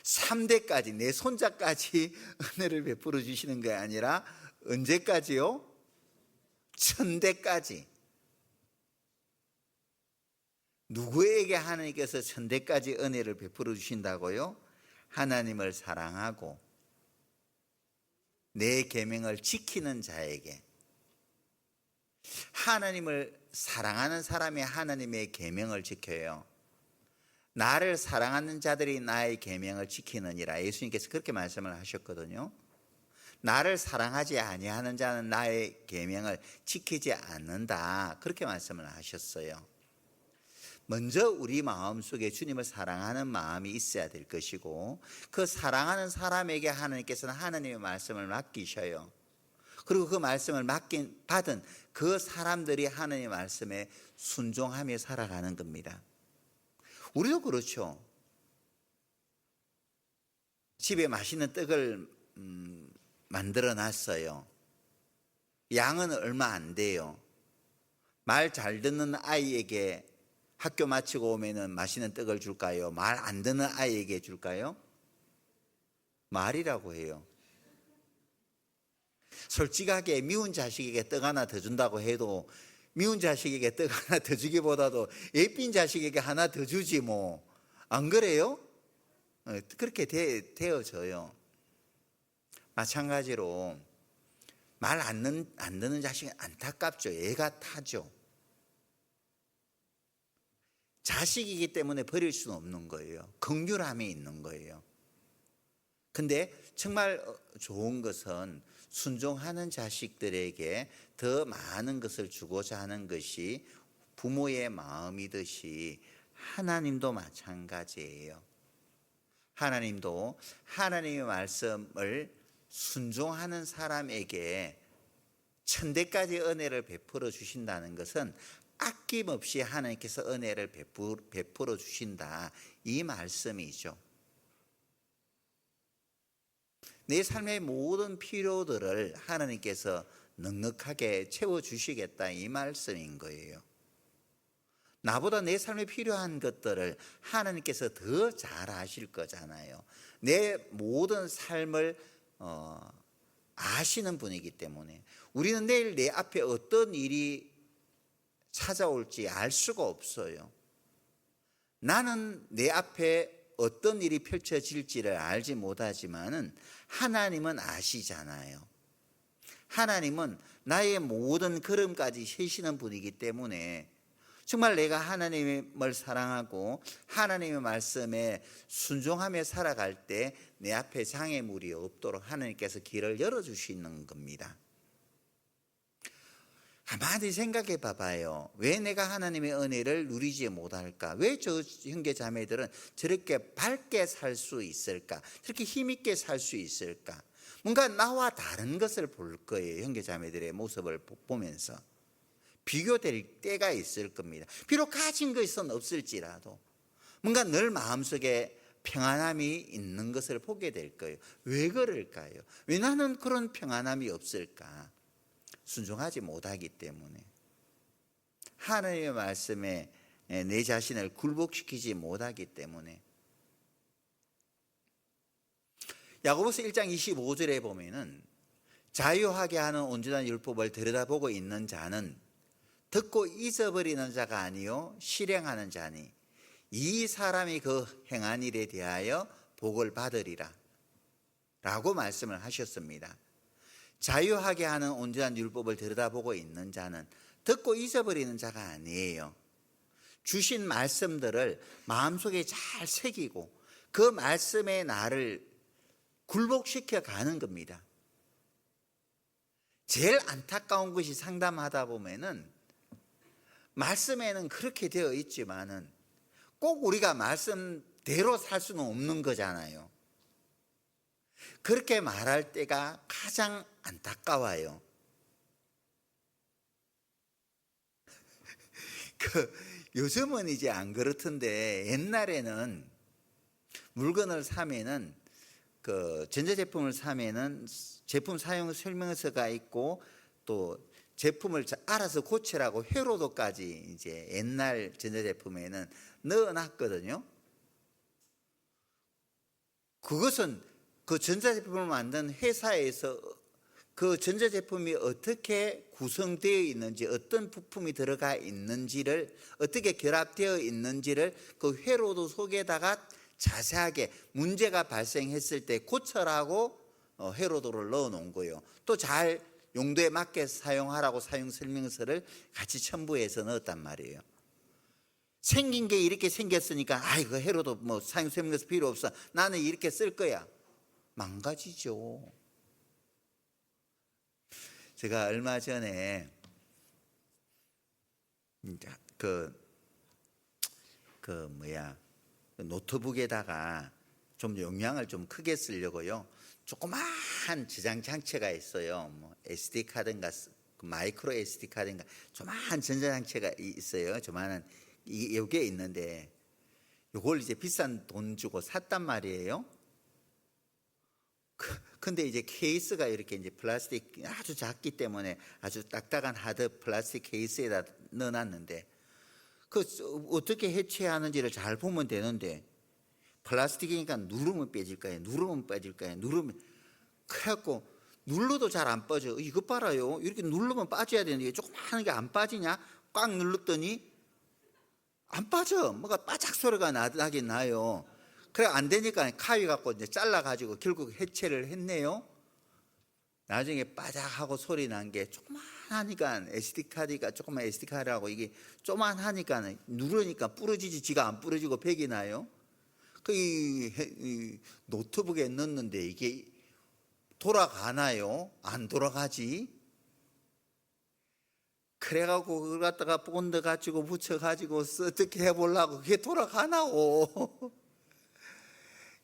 3대까지, 내 손자까지 은혜를 베풀어 주시는 게 아니라 언제까지요? 천대까지. 누구에게 하나님께서 천대까지 은혜를 베풀어 주신다고요? 하나님을 사랑하고 내 계명을 지키는 자에게. 하나님을 사랑하는 사람이 하나님의 계명을 지켜요. 나를 사랑하는 자들이 나의 계명을 지키느니라. 예수님께서 그렇게 말씀을 하셨거든요. 나를 사랑하지 아니하는 자는 나의 계명을 지키지 않는다. 그렇게 말씀을 하셨어요. 먼저 우리 마음속에 주님을 사랑하는 마음이 있어야 될 것이고, 그 사랑하는 사람에게 하나님께서는 하나님의 말씀을 맡기셔요. 그리고 그 말씀을 받은 그 사람들이 하나님의 말씀에 순종하며 살아가는 겁니다. 우리도 그렇죠. 집에 맛있는 떡을 만들어 놨어요. 양은 얼마 안 돼요. 말 잘 듣는 아이에게 학교 마치고 오면은 맛있는 떡을 줄까요? 말 안 듣는 아이에게 줄까요? 말이라고 해요. 솔직하게 미운 자식에게 떡 하나 더 준다고 해도 미운 자식에게 떡 하나 더 주기보다도 예쁜 자식에게 하나 더 주지 뭐. 안 그래요? 그렇게 되어져요. 마찬가지로 말 안 듣는 자식은 안타깝죠. 애가 타죠. 자식이기 때문에 버릴 수는 없는 거예요. 긍휼함이 있는 거예요. 근데 정말 좋은 것은 순종하는 자식들에게 더 많은 것을 주고자 하는 것이 부모의 마음이듯이 하나님도 마찬가지예요. 하나님도 하나님의 말씀을 순종하는 사람에게 천대까지 은혜를 베풀어 주신다는 것은 아낌없이 하나님께서 은혜를 베풀어 주신다, 이 말씀이죠. 내 삶의 모든 필요들을 하나님께서 넉넉하게 채워주시겠다, 이 말씀인 거예요. 나보다 내 삶에 필요한 것들을 하나님께서 더 잘 아실 거잖아요. 내 모든 삶을 아시는 분이기 때문에 우리는 내일 내 앞에 어떤 일이 찾아올지 알 수가 없어요. 나는 내 앞에 어떤 일이 펼쳐질지를 알지 못하지만은 하나님은 아시잖아요. 하나님은 나의 모든 걸음까지 세시는 분이기 때문에 정말 내가 하나님을 사랑하고 하나님의 말씀에 순종하며 살아갈 때 내 앞에 장애물이 없도록 하나님께서 길을 열어주시는 겁니다. 가만히 생각해 봐봐요. 왜 내가 하나님의 은혜를 누리지 못할까? 왜 저 형제 자매들은 저렇게 밝게 살 수 있을까? 저렇게 힘있게 살 수 있을까? 뭔가 나와 다른 것을 볼 거예요. 형제 자매들의 모습을 보면서 비교될 때가 있을 겁니다. 비록 가진 것은 없을지라도 뭔가 늘 마음속에 평안함이 있는 것을 보게 될 거예요. 왜 그럴까요? 왜 나는 그런 평안함이 없을까? 순종하지 못하기 때문에. 하나님의 말씀에 내 자신을 굴복시키지 못하기 때문에. 야고보서 1장 25절에 보면은 자유하게 하는 온전한 율법을 들여다보고 있는 자는 듣고 잊어버리는 자가 아니요 실행하는 자니 이 사람이 그 행한 일에 대하여 복을 받으리라 라고 말씀을 하셨습니다. 자유하게 하는 온전한 율법을 들여다보고 있는 자는 듣고 잊어버리는 자가 아니에요. 주신 말씀들을 마음속에 잘 새기고 그 말씀에 나를 굴복시켜 가는 겁니다. 제일 안타까운 것이 상담하다 보면은 말씀에는 그렇게 되어 있지만은 꼭 우리가 말씀대로 살 수는 없는 거잖아요. 그렇게 말할 때가 가장 안타까워요. 요즘은 이제 안 그렇던데 옛날에는 물건을 사면은 전자제품을 사면은 제품 사용 설명서가 있고 또 제품을 알아서 고치라고 회로도까지 이제 옛날 전자제품에는 넣어놨거든요. 그것은 그 전자제품을 만든 회사에서 그 전자제품이 어떻게 구성되어 있는지, 어떤 부품이 들어가 있는지를, 어떻게 결합되어 있는지를 그 회로도 속에다가 자세하게 문제가 발생했을 때 고쳐라고 회로도를 넣어 놓은 거예요. 또 잘 용도에 맞게 사용하라고 사용 설명서를 같이 첨부해서 넣었단 말이에요. 생긴 게 이렇게 생겼으니까 이거 회로도 뭐 사용 설명서 필요 없어, 나는 이렇게 쓸 거야. 망가지죠. 제가 얼마 전에 노트북에다가 좀 용량을 좀 크게 쓰려고요, 조그마한 저장 장치가 있어요. 뭐 SD 카드인가 마이크로 SD 카드인가 조그마한 전자장치가 있어요. 조그마한 이게 있는데 이걸 이제 비싼 돈 주고 샀단 말이에요. 근데 이제 케이스가 이렇게 이제 플라스틱 아주 작기 때문에 아주 딱딱한 하드 플라스틱 케이스에다 넣어놨는데 어떻게 해체하는지를 잘 보면 되는데 플라스틱이니까 누르면 빼질까요? 누르면 빠질까요? 누르면 그래갖고 눌러도 잘 안 빠져. 이거 봐라요. 이렇게 누르면 빠져야 되는데 조그마한 게 안 빠지냐? 꽉 눌렀더니 안 빠져. 뭐가 빠작 소리가 나긴 나요. 그래 안 되니까 가위 갖고 이제 잘라가지고 결국 해체를 했네요. 나중에 빠작하고 소리 난 게 조그만하니까 SD카드가 조그만 SD카드라고 이게 조그만하니까 누르니까 부러지지 지가 안 부러지고 백이 나요. 이 노트북에 넣는데 이게 돌아가나요? 안 돌아가지? 그래갖고 그걸 갖다가 본드 가지고 붙여가지고 어떻게 해보려고 그게 돌아가나오?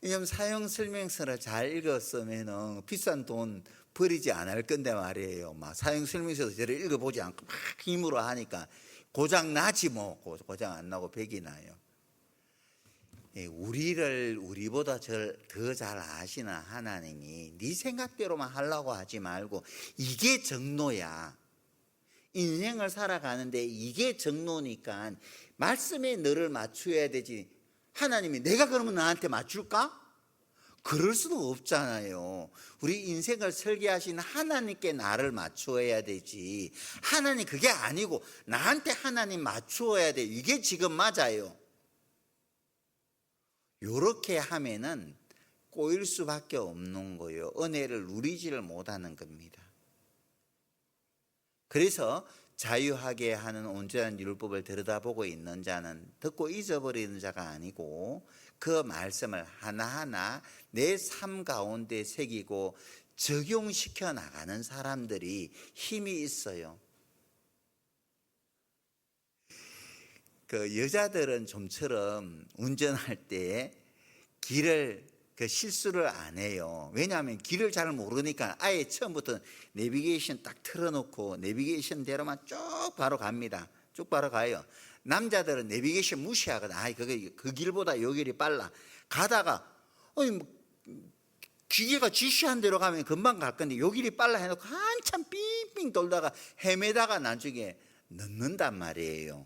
왜냐면 사용 설명서를 잘 읽었으면 비싼 돈 버리지 않을 건데 말이에요. 막 사용 설명서도 저를 읽어보지 않고 막 힘으로 하니까 고장 나지 뭐. 고장 안 나고 백이 나요. 우리보다 더 잘 아시는 하나님이 네 생각대로만 하려고 하지 말고 이게 정로야. 인생을 살아가는데 이게 정로니까 말씀에 너를 맞춰야 되지. 하나님이 내가 그러면 나한테 맞출까? 그럴 수도 없잖아요. 우리 인생을 설계하신 하나님께 나를 맞추어야 되지. 하나님 그게 아니고 나한테 하나님 맞추어야 돼. 이게 지금 맞아요. 이렇게 하면은 꼬일 수밖에 없는 거예요. 은혜를 누리지를 못하는 겁니다. 그래서 자유하게 하는 온전한 율법을 들여다보고 있는 자는 듣고 잊어버리는 자가 아니고 그 말씀을 하나하나 내 삶 가운데 새기고 적용시켜 나가는 사람들이 힘이 있어요. 여자들은 좀처럼 운전할 때 길을 실수를 안 해요. 왜냐하면 길을 잘 모르니까 아예 처음부터 내비게이션 딱 틀어놓고 내비게이션대로만 쭉 바로 갑니다. 쭉 바로 가요. 남자들은 내비게이션 무시하거든. 그 길보다 요 길이 빨라. 가다가 기계가 지시한 대로 가면 금방 갈 건데 요 길이 빨라 해놓고 한참 삥삥 돌다가 헤매다가 나중에 넣는단 말이에요.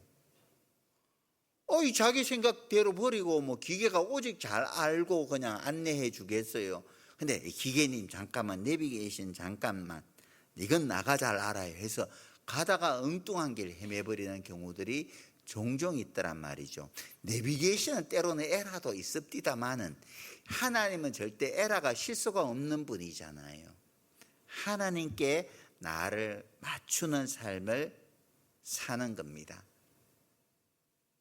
이 자기 생각대로 버리고 뭐 기계가 오직 잘 알고 그냥 안내해 주겠어요. 근데 기계님 잠깐만, 내비게이션 잠깐만, 이건 나가 잘 알아요 해서 가다가 엉뚱한 길 헤매버리는 경우들이 종종 있더란 말이죠. 내비게이션은 때로는 에러도 있습니다만은 하나님은 절대 에러가 실수가 없는 분이잖아요. 하나님께 나를 맞추는 삶을 사는 겁니다.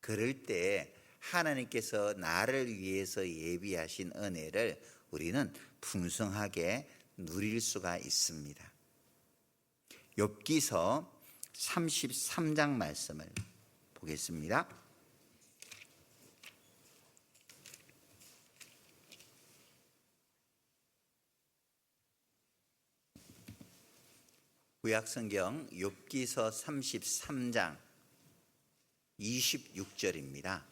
그럴 때 하나님께서 나를 위해서 예비하신 은혜를 우리는 풍성하게 누릴 수가 있습니다. 욥기서 33장 말씀을 보겠습니다. 구약성경 욥기서 33장 26절입니다.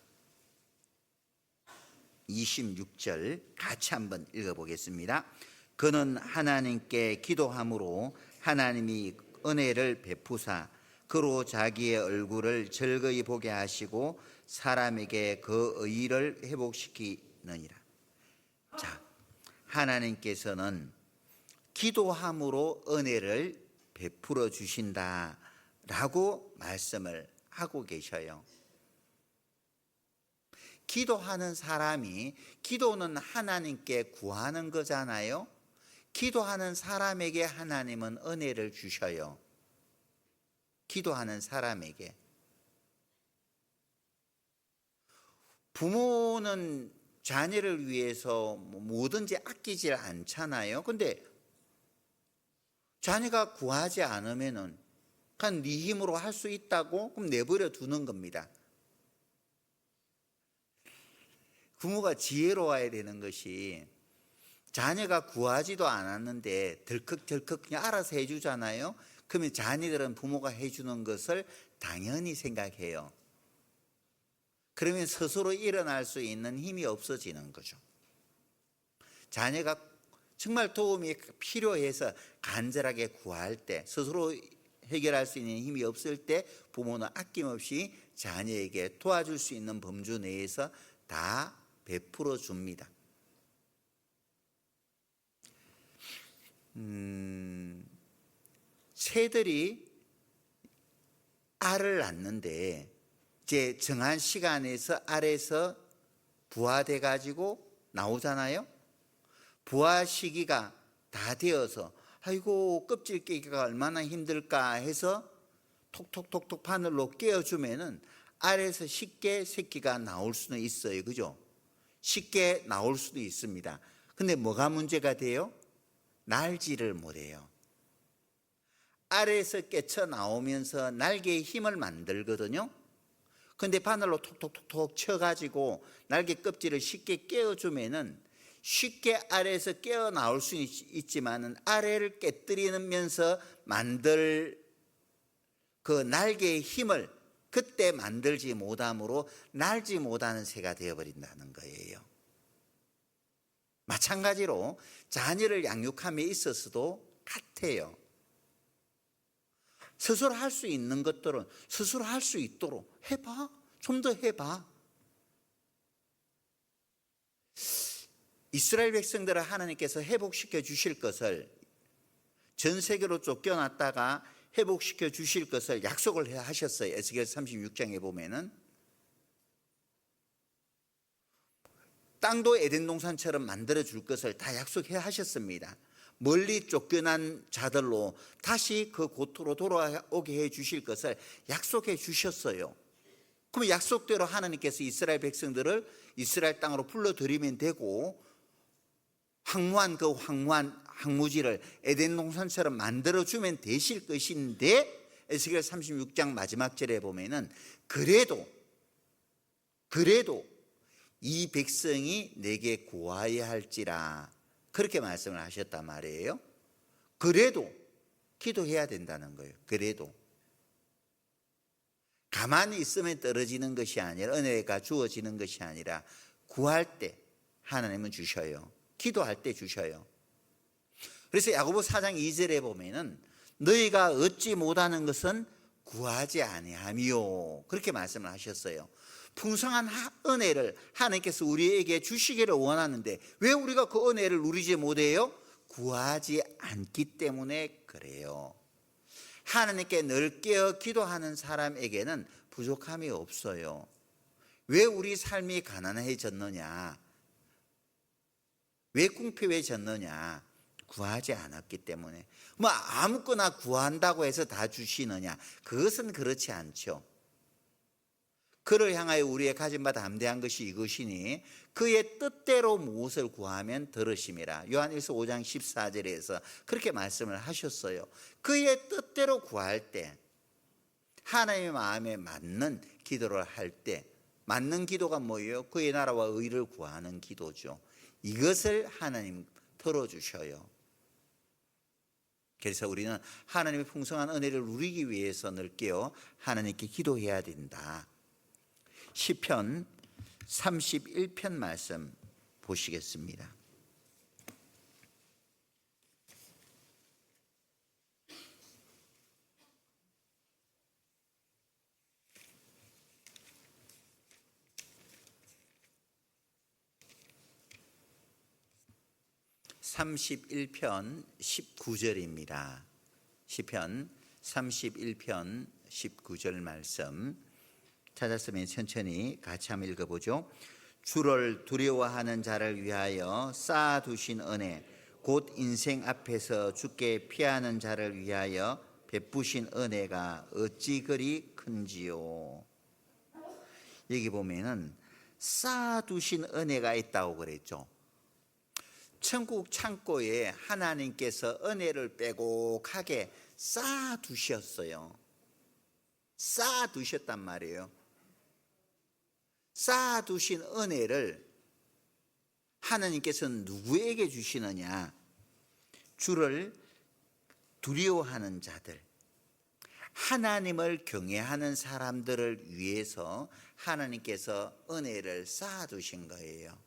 26절 같이 한번 읽어보겠습니다. 그는 하나님께 기도함으로 하나님이 은혜를 베푸사 그로 자기의 얼굴을 즐거이 보게 하시고 사람에게 그 의를 회복시키느니라. 자, 하나님께서는 기도함으로 은혜를 베풀어 주신다라고 말씀을 하고 계셔요. 기도하는 사람이, 기도는 하나님께 구하는 거잖아요. 기도하는 사람에게 하나님은 은혜를 주셔요. 기도하는 사람에게. 부모는 자녀를 위해서 뭐든지 아끼질 않잖아요. 근데 자녀가 구하지 않으면은 그냥 네 힘으로 할 수 있다고 그럼 내버려 두는 겁니다. 부모가 지혜로워야 되는 것이 자녀가 구하지도 않았는데 덜컥덜컥 그냥 알아서 해주잖아요. 그러면 자녀들은 부모가 해주는 것을 당연히 생각해요. 그러면 스스로 일어날 수 있는 힘이 없어지는 거죠. 자녀가 정말 도움이 필요해서 간절하게 구할 때, 스스로 해결할 수 있는 힘이 없을 때 부모는 아낌없이 자녀에게 도와줄 수 있는 범주 내에서 다 베풀어 줍니다. 새들이 알을 낳는데 이제 정한 시간에서 알에서 부화돼 가지고 나오잖아요. 부화 시기가 다 되어서 아이고 껍질 깨기가 얼마나 힘들까 해서 톡톡톡톡 바늘로 깨어주면은 알에서 쉽게 새끼가 나올 수는 있어요. 그죠? 쉽게 나올 수도 있습니다. 근데 뭐가 문제가 돼요? 날지를 못해요. 알에서 깨쳐 나오면서 날개에 힘을 만들거든요. 근데 바늘로 톡톡톡톡 쳐가지고 날개 껍질을 쉽게 깨어주면은 쉽게 알에서 깨어 나올 수 있지만은 알을 깨뜨리면서 만들 그 날개의 힘을 그때 만들지 못함으로 날지 못하는 새가 되어버린다는 거예요. 마찬가지로 자녀를 양육함에 있어서도 같아요. 스스로 할 수 있는 것들은 스스로 할 수 있도록 해봐. 좀 더 해봐. 이스라엘 백성들을 하나님께서 회복시켜 주실 것을, 전 세계로 쫓겨났다가 회복시켜 주실 것을 약속을 하셨어요. 에스겔 36장에 보면은 땅도 에덴 동산처럼 만들어 줄 것을 다 약속해 하셨습니다. 멀리 쫓겨난 자들로 다시 그 고토로 돌아오게 해 주실 것을 약속해 주셨어요. 그럼 약속대로 하나님께서 이스라엘 백성들을 이스라엘 땅으로 불러들이면 되고, 황무한 그 황무한 황무지를 에덴 동산처럼 만들어주면 되실 것인데, 에스겔 36장 마지막 절에 보면은 그래도 이 백성이 내게 구하여야 할지라 그렇게 말씀을 하셨단 말이에요. 그래도 기도해야 된다는 거예요. 그래도 가만히 있으면 떨어지는 것이 아니라, 은혜가 주어지는 것이 아니라 구할 때 하나님은 주셔요. 기도할 때 주셔요. 그래서 야고보 4장 2절에 보면은 너희가 얻지 못하는 것은 구하지 아니하미요. 그렇게 말씀을 하셨어요. 풍성한 은혜를 하나님께서 우리에게 주시기를 원하는데 왜 우리가 그 은혜를 누리지 못해요? 구하지 않기 때문에 그래요. 하나님께 늘 깨어 기도하는 사람에게는 부족함이 없어요. 왜 우리 삶이 가난해졌느냐? 왜 궁핍해졌느냐? 구하지 않았기 때문에. 뭐 아무거나 구한다고 해서 다 주시느냐? 그것은 그렇지 않죠. 그를 향하여 우리의 가진 바 담대한 것이 이것이니 그의 뜻대로 무엇을 구하면 들으심이라. 요한일서 5장 14절에서 그렇게 말씀을 하셨어요. 그의 뜻대로 구할 때, 하나님의 마음에 맞는 기도를 할 때, 맞는 기도가 뭐예요? 그의 나라와 의를 구하는 기도죠. 이것을 하나님 들어주셔요. 그래서 우리는 하나님의 풍성한 은혜를 누리기 위해서 늘 깨어 하나님께 기도해야 된다. 시편 31편 말씀 보시겠습니다. (31편) 19절입니다. 시편 31편 19절 말씀 찾았으면 천천히 같이 한번 읽어보죠. 주를 두려워하는 자를 위하여 쌓아두신 은혜, 곧 인생 앞에서 주께 피하는 자를 위하여 베푸신 은혜가 어찌 그리 큰지요. 여기 보면은 쌓아두신 은혜가 있다고 그랬죠. 천국 창고에 하나님께서 은혜를 빼곡하게 쌓아두셨어요. 쌓아두셨단 말이에요. 쌓아두신 은혜를 하나님께서는 누구에게 주시느냐? 주를 두려워하는 자들, 하나님을 경외하는 사람들을 위해서 하나님께서 은혜를 쌓아두신 거예요.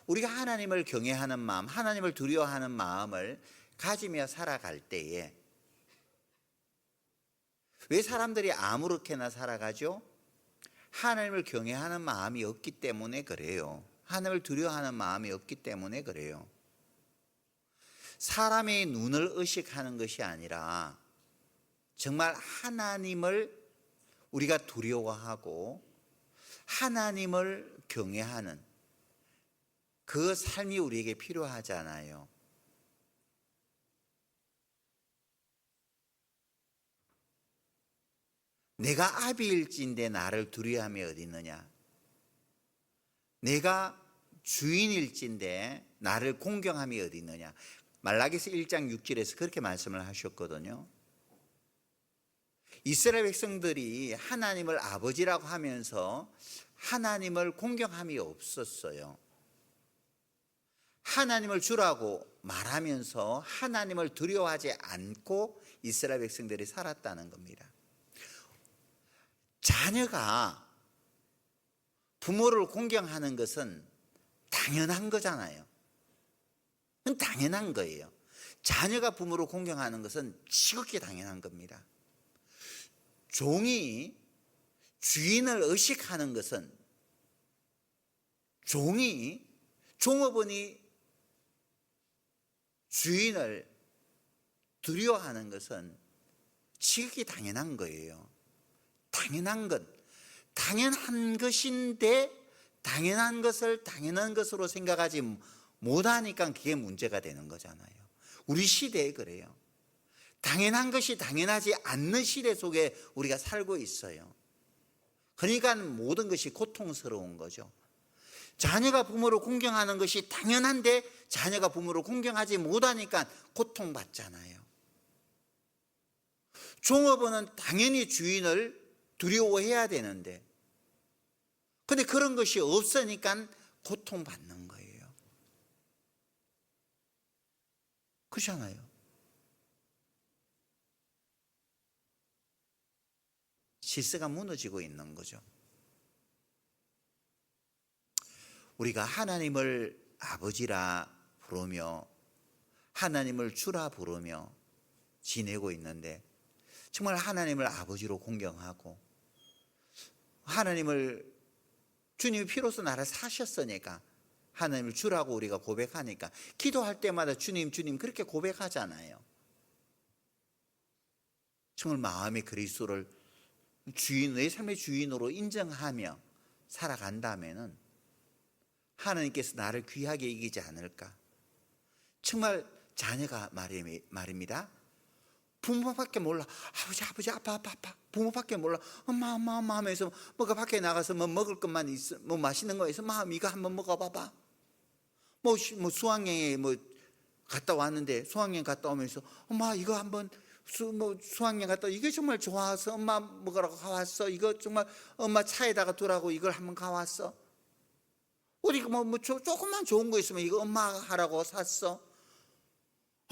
우리가 하나님을 경외하는 마음, 하나님을 두려워하는 마음을 가지며 살아갈 때에 왜 사람들이 아무렇게나 살아가죠? 하나님을 경외하는 마음이 없기 때문에 그래요. 하나님을 두려워하는 마음이 없기 때문에 그래요. 사람의 눈을 의식하는 것이 아니라 정말 하나님을 우리가 두려워하고 하나님을 경외하는 그 삶이 우리에게 필요하잖아요. 내가 아비일진데 나를 두려워함이 어디 있느냐? 내가 주인일진데 나를 공경함이 어디 있느냐? 말라기서 1장 6절에서 그렇게 말씀을 하셨거든요. 이스라엘 백성들이 하나님을 아버지라고 하면서 하나님을 공경함이 없었어요. 하나님을 주라고 말하면서 하나님을 두려워하지 않고 이스라엘 백성들이 살았다는 겁니다. 자녀가 부모를 공경하는 것은 당연한 거잖아요. 그건 당연한 거예요. 자녀가 부모를 공경하는 것은 지극히 당연한 겁니다. 종이 주인을 의식하는 것은 종업원이 주인을 두려워하는 것은 지극히 당연한 거예요. 당연한 것인데 당연한 것을 당연한 것으로 생각하지 못하니까 그게 문제가 되는 거잖아요. 우리 시대에 그래요. 당연한 것이 당연하지 않는 시대 속에 우리가 살고 있어요. 그러니까 모든 것이 고통스러운 거죠. 자녀가 부모를 공경하는 것이 당연한데 자녀가 부모를 공경하지 못하니까 고통받잖아요. 종업원은 당연히 주인을 두려워해야 되는데 근데 그런 것이 없으니까 고통받는 거예요. 그렇잖아요. 질서가 무너지고 있는 거죠. 우리가 하나님을 아버지라 부르며 하나님을 주라 부르며 지내고 있는데 정말 하나님을 아버지로 공경하고 하나님을 주님이 피로써 나를 사셨으니까 하나님을 주라고 우리가 고백하니까 기도할 때마다 주님 주님 그렇게 고백하잖아요. 정말 마음의 그리스도를 주인, 내 삶의 주인으로 인정하며 살아간다면은 하나님께서 나를 귀하게 여기지 않을까. 정말 자녀가 말입니다. 부모밖에 몰라. 아버지 아빠 부모밖에 몰라. 엄마 하면서 뭐가 밖에 나가서 뭐 먹을 것만 있어, 뭐 맛있는 거 있어. 이거 한번 먹어봐봐. 뭐 수학여행에 뭐 갔다 왔는데 수학여행 갔다 오면서 엄마 이거 한번 수학여행 갔다 이게 정말 좋아서 엄마 먹으라고 가왔어. 이거 정말 엄마 차에다가 두라고 이걸 한번 가왔어. 우리가 조금만 좋은 거 있으면 이거 엄마가 하라고 샀어.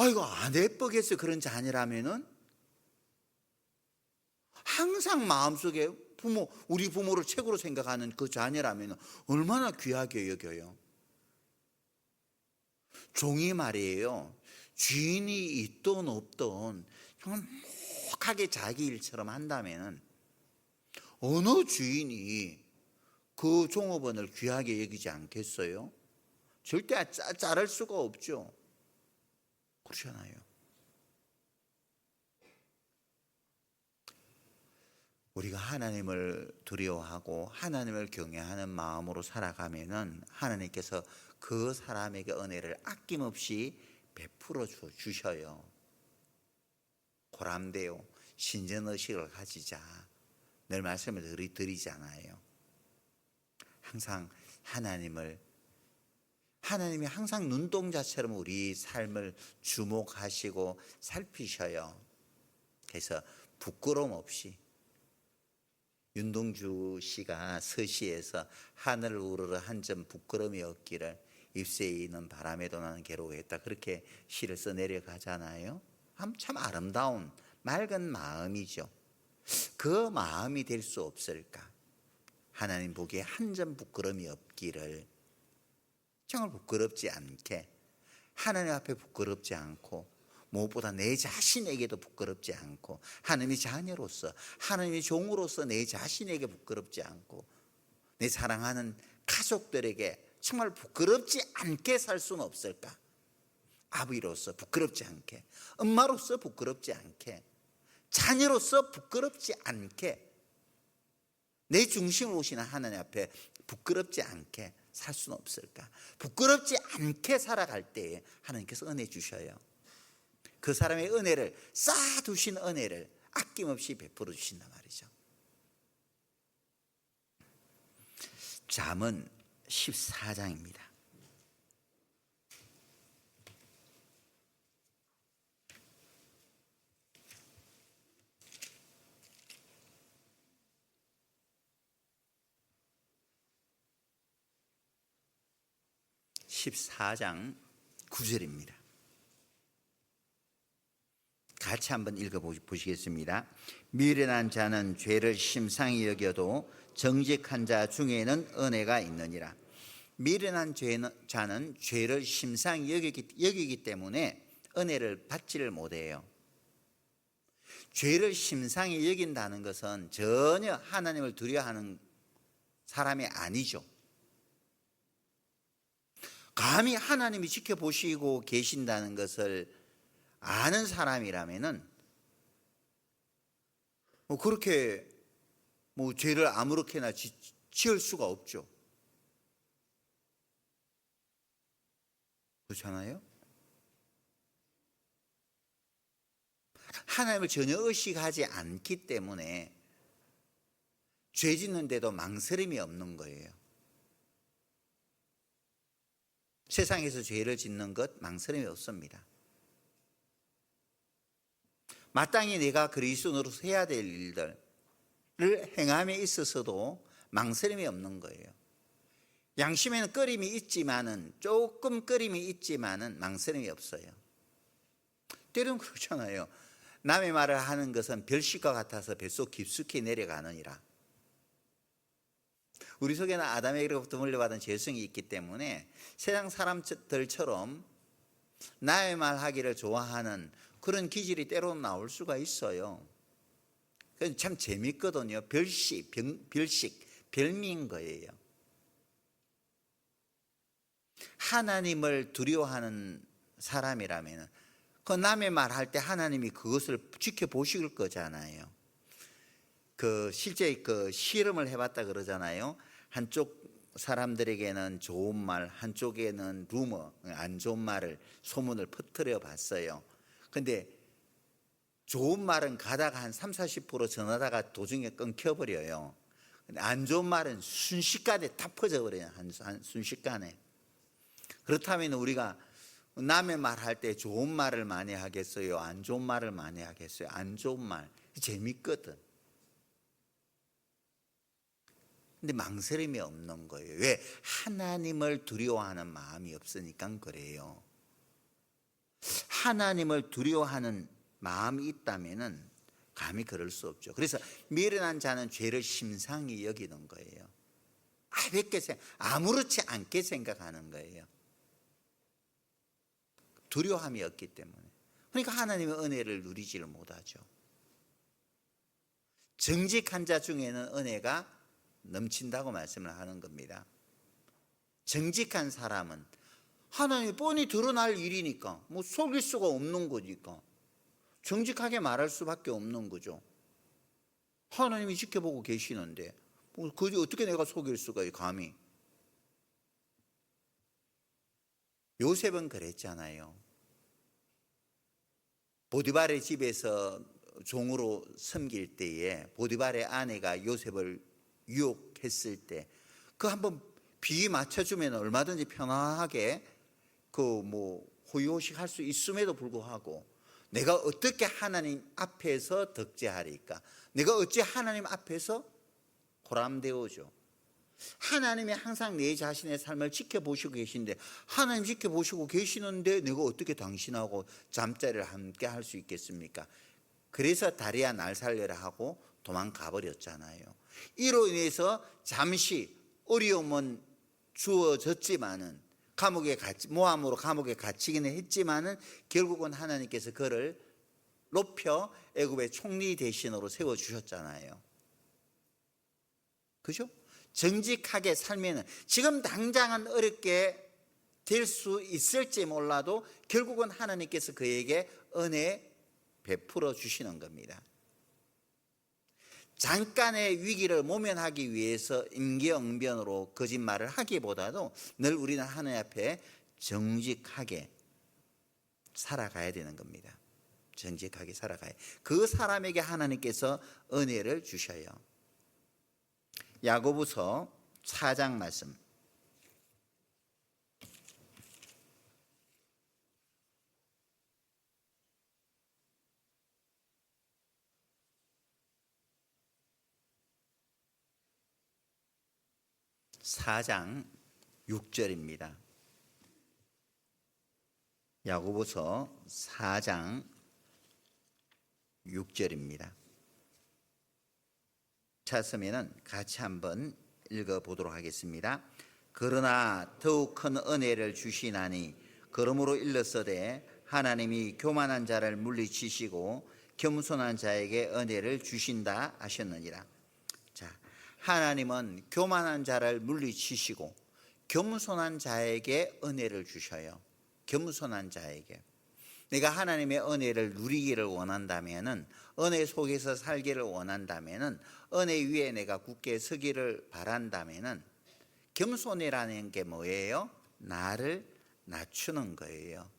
이거 안 예쁘겠어요. 그런 자녀라면은 항상 마음속에 우리 부모를 최고로 생각하는 그 자녀라면 얼마나 귀하게 여겨요. 종이 말이에요. 주인이 있든 없든 정확하게 자기 일처럼 한다면 어느 주인이 그 종업원을 귀하게 여기지 않겠어요? 절대 자를 수가 없죠. 그렇잖아요. 우리가 하나님을 두려워하고 하나님을 경외하는 마음으로 살아가면은 하나님께서 그 사람에게 은혜를 아낌없이 베풀어 주셔요. 고람되어 신전의식을 가지자 늘 말씀을 드리잖아요. 항상 하나님이 항상 눈동자처럼 우리 삶을 주목하시고 살피셔요. 그래서 부끄러움 없이 윤동주 씨가 서시에서 하늘을 우러러 한 점 부끄러움이 없기를 입새에 있는 바람에도 나는 괴로워했다. 그렇게 시를 써 내려가잖아요. 참 아름다운 맑은 마음이죠. 그 마음이 될 수 없을까? 하나님 보기에 한 점 부끄러움이 없기를 정말 부끄럽지 않게 하나님 앞에 부끄럽지 않고 무엇보다 내 자신에게도 부끄럽지 않고 하나님의 자녀로서 하나님의 종으로서 내 자신에게 부끄럽지 않고 내 사랑하는 가족들에게 정말 부끄럽지 않게 살 수는 없을까? 아버지로서 부끄럽지 않게, 엄마로서 부끄럽지 않게, 자녀로서 부끄럽지 않게 내 중심으로 오시는 하나님 앞에 부끄럽지 않게 살 수는 없을까? 부끄럽지 않게 살아갈 때에 하나님께서 은혜 주셔요. 그 사람의 은혜를 쌓아두신 은혜를 아낌없이 베풀어 주신단 말이죠. 잠언 14장입니다. (14장) 9절입니다. 같이 한번 읽어보시겠습니다. 미련한 자는 죄를 심상히 여겨도 정직한 자 중에는 은혜가 있느니라. 미련한 자는 죄를 심상히 여기기 때문에 은혜를 받지를 못해요. 죄를 심상히 여긴다는 것은 전혀 하나님을 두려워하는 사람이 아니죠. 감히 하나님이 지켜보시고 계신다는 것을 아는 사람이라면은 그렇게 죄를 아무렇게나 지을 수가 없죠. 그렇잖아요? 하나님을 전혀 의식하지 않기 때문에 죄 짓는데도 망설임이 없는 거예요. 세상에서 죄를 짓는 것 망설임이 없습니다. 마땅히 내가 그리스도인으로서 해야 될 일들을 행함에 있어서도 망설임이 없는 거예요. 양심에는 꺼림이 있지만은 조금 꺼림이 있지만은 망설임이 없어요. 때로는 그렇잖아요. 남의 말을 하는 것은 별식과 같아서 뱃속 깊숙이 내려가느니라. 우리 속에는 아담에게로부터 물려받은 죄성이 있기 때문에 세상 사람들처럼 나의 말 하기를 좋아하는 그런 기질이 때로는 나올 수가 있어요. 그래서 참 재밌거든요. 별식, 별미인 거예요. 하나님을 두려워하는 사람이라면 그 남의 말할 때 하나님이 그것을 지켜보실 거잖아요. 실제 실험을 해봤다 그러잖아요. 한쪽 사람들에게는 좋은 말, 한쪽에는 루머, 안 좋은 말을, 소문을 퍼뜨려 봤어요. 근데 좋은 말은 가다가 한 30-40% 전하다가 도중에 끊겨버려요. 근데 안 좋은 말은 순식간에 다 퍼져버려요. 한 순식간에. 그렇다면 우리가 남의 말할 때 좋은 말을 많이 하겠어요? 안 좋은 말을 많이 하겠어요? 안 좋은 말. 재밌거든. 근데 망설임이 없는 거예요. 왜? 하나님을 두려워하는 마음이 없으니까 그래요. 하나님을 두려워하는 마음이 있다면 감히 그럴 수 없죠. 그래서 미련한 자는 죄를 심상히 여기는 거예요. 아무렇지 않게 생각하는 거예요. 두려움이 없기 때문에. 그러니까 하나님의 은혜를 누리지를 못하죠. 정직한 자 중에는 은혜가 넘친다고 말씀을 하는 겁니다. 정직한 사람은 하나님이 뻔히 드러날 일이니까 뭐 속일 수가 없는 거니까 정직하게 말할 수밖에 없는 거죠. 하나님이 지켜보고 계시는데 그게 어떻게 내가 속일 수가 있어요, 감히. 요셉은 그랬잖아요. 보디발의 집에서 종으로 섬길 때에 보디발의 아내가 요셉을 유혹했을 때 그 한번 비위 맞춰주면 얼마든지 편안하게 호의호식 할 수 있음에도 불구하고 내가 어떻게 하나님 앞에서 덕제하리까? 내가 어찌 하나님 앞에서 호람되어죠? 하나님이 항상 내 자신의 삶을 지켜보시고 계신데 하나님 지켜보시고 계시는데 내가 어떻게 당신하고 잠자리를 함께 할 수 있겠습니까? 그래서 다리야 날 살려라 하고 도망가 버렸잖아요. 이로 인해서 잠시 어려움은 주어졌지만은 모함으로 감옥에 갇히기는 했지만은 결국은 하나님께서 그를 높여 애굽의 총리 대신으로 세워 주셨잖아요. 그죠? 정직하게 살면은 지금 당장은 어렵게 될 수 있을지 몰라도 결국은 하나님께서 그에게 은혜 베풀어 주시는 겁니다. 잠깐의 위기를 모면하기 위해서 임기응변으로 거짓말을 하기보다도 늘 우리는 하나님 앞에 정직하게 살아가야 되는 겁니다. 정직하게 살아가야. 그 사람에게 하나님께서 은혜를 주셔요. 야고보서 4장 말씀. (4장 6절입니다) 야고보서 4장 6절입니다. 찾으면은 같이 한번 읽어보도록 하겠습니다. 그러나 더욱 큰 은혜를 주시나니 그러므로 일렀으되 하나님이 교만한 자를 물리치시고 겸손한 자에게 은혜를 주신다 하셨느니라. 자, 하나님은 교만한 자를 물리치시고 겸손한 자에게 은혜를 주셔요. 겸손한 자에게. 내가 하나님의 은혜를 누리기를 원한다면은, 은혜 속에서 살기를 원한다면은, 은혜 위에 내가 굳게 서기를 바란다면은, 겸손이라는 게 뭐예요? 나를 낮추는 거예요.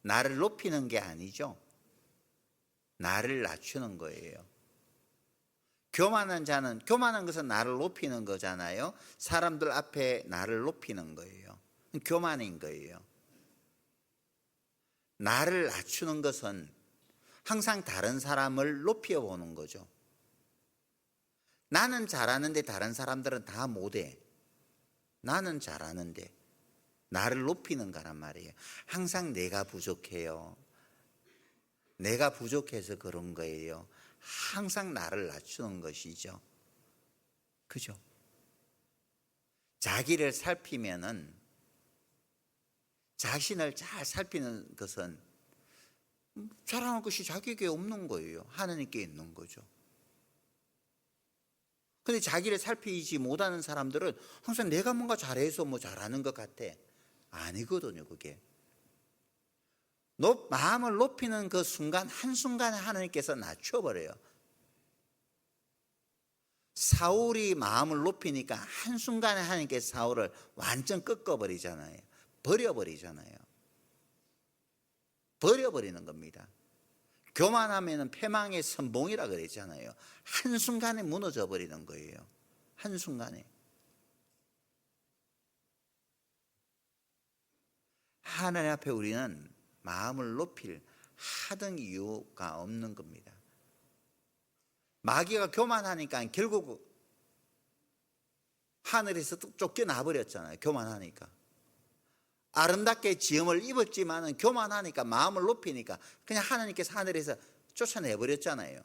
나를 높이는 게 아니죠. 나를 낮추는 거예요. 교만한 것은 나를 높이는 거잖아요. 사람들 앞에 나를 높이는 거예요. 교만인 거예요. 나를 낮추는 것은 항상 다른 사람을 높여보는 거죠. 나는 잘하는데 다른 사람들은 다 못해. 나는 잘하는데 나를 높이는 거란 말이에요. 항상 내가 부족해요. 내가 부족해서 그런 거예요. 항상 나를 낮추는 것이죠. 그죠? 자기를 살피면은, 자신을 잘 살피는 것은 잘하는 것이 자기에게 없는 거예요. 하나님께 있는 거죠. 근데 자기를 살피지 못하는 사람들은 항상 내가 뭔가 잘해서 뭐 잘하는 것 같아. 아니거든요, 그게. 마음을 높이는 그 순간, 한순간에 하나님께서 낮춰버려요. 사울이 마음을 높이니까 한순간에 하나님께서 사울을 완전 꺾어버리잖아요. 버려버리잖아요. 버려버리는 겁니다. 교만하면 패망의 선봉이라 그랬잖아요. 한순간에 무너져 버리는 거예요. 한순간에. 하나님 앞에 우리는 마음을 높일 하등 이유가 없는 겁니다. 마귀가 교만하니까 결국 하늘에서 쫓겨나 버렸잖아요. 교만하니까. 아름답게 지음을 입었지만 교만하니까 마음을 높이니까 그냥 하나님께서 하늘에서 쫓아내 버렸잖아요.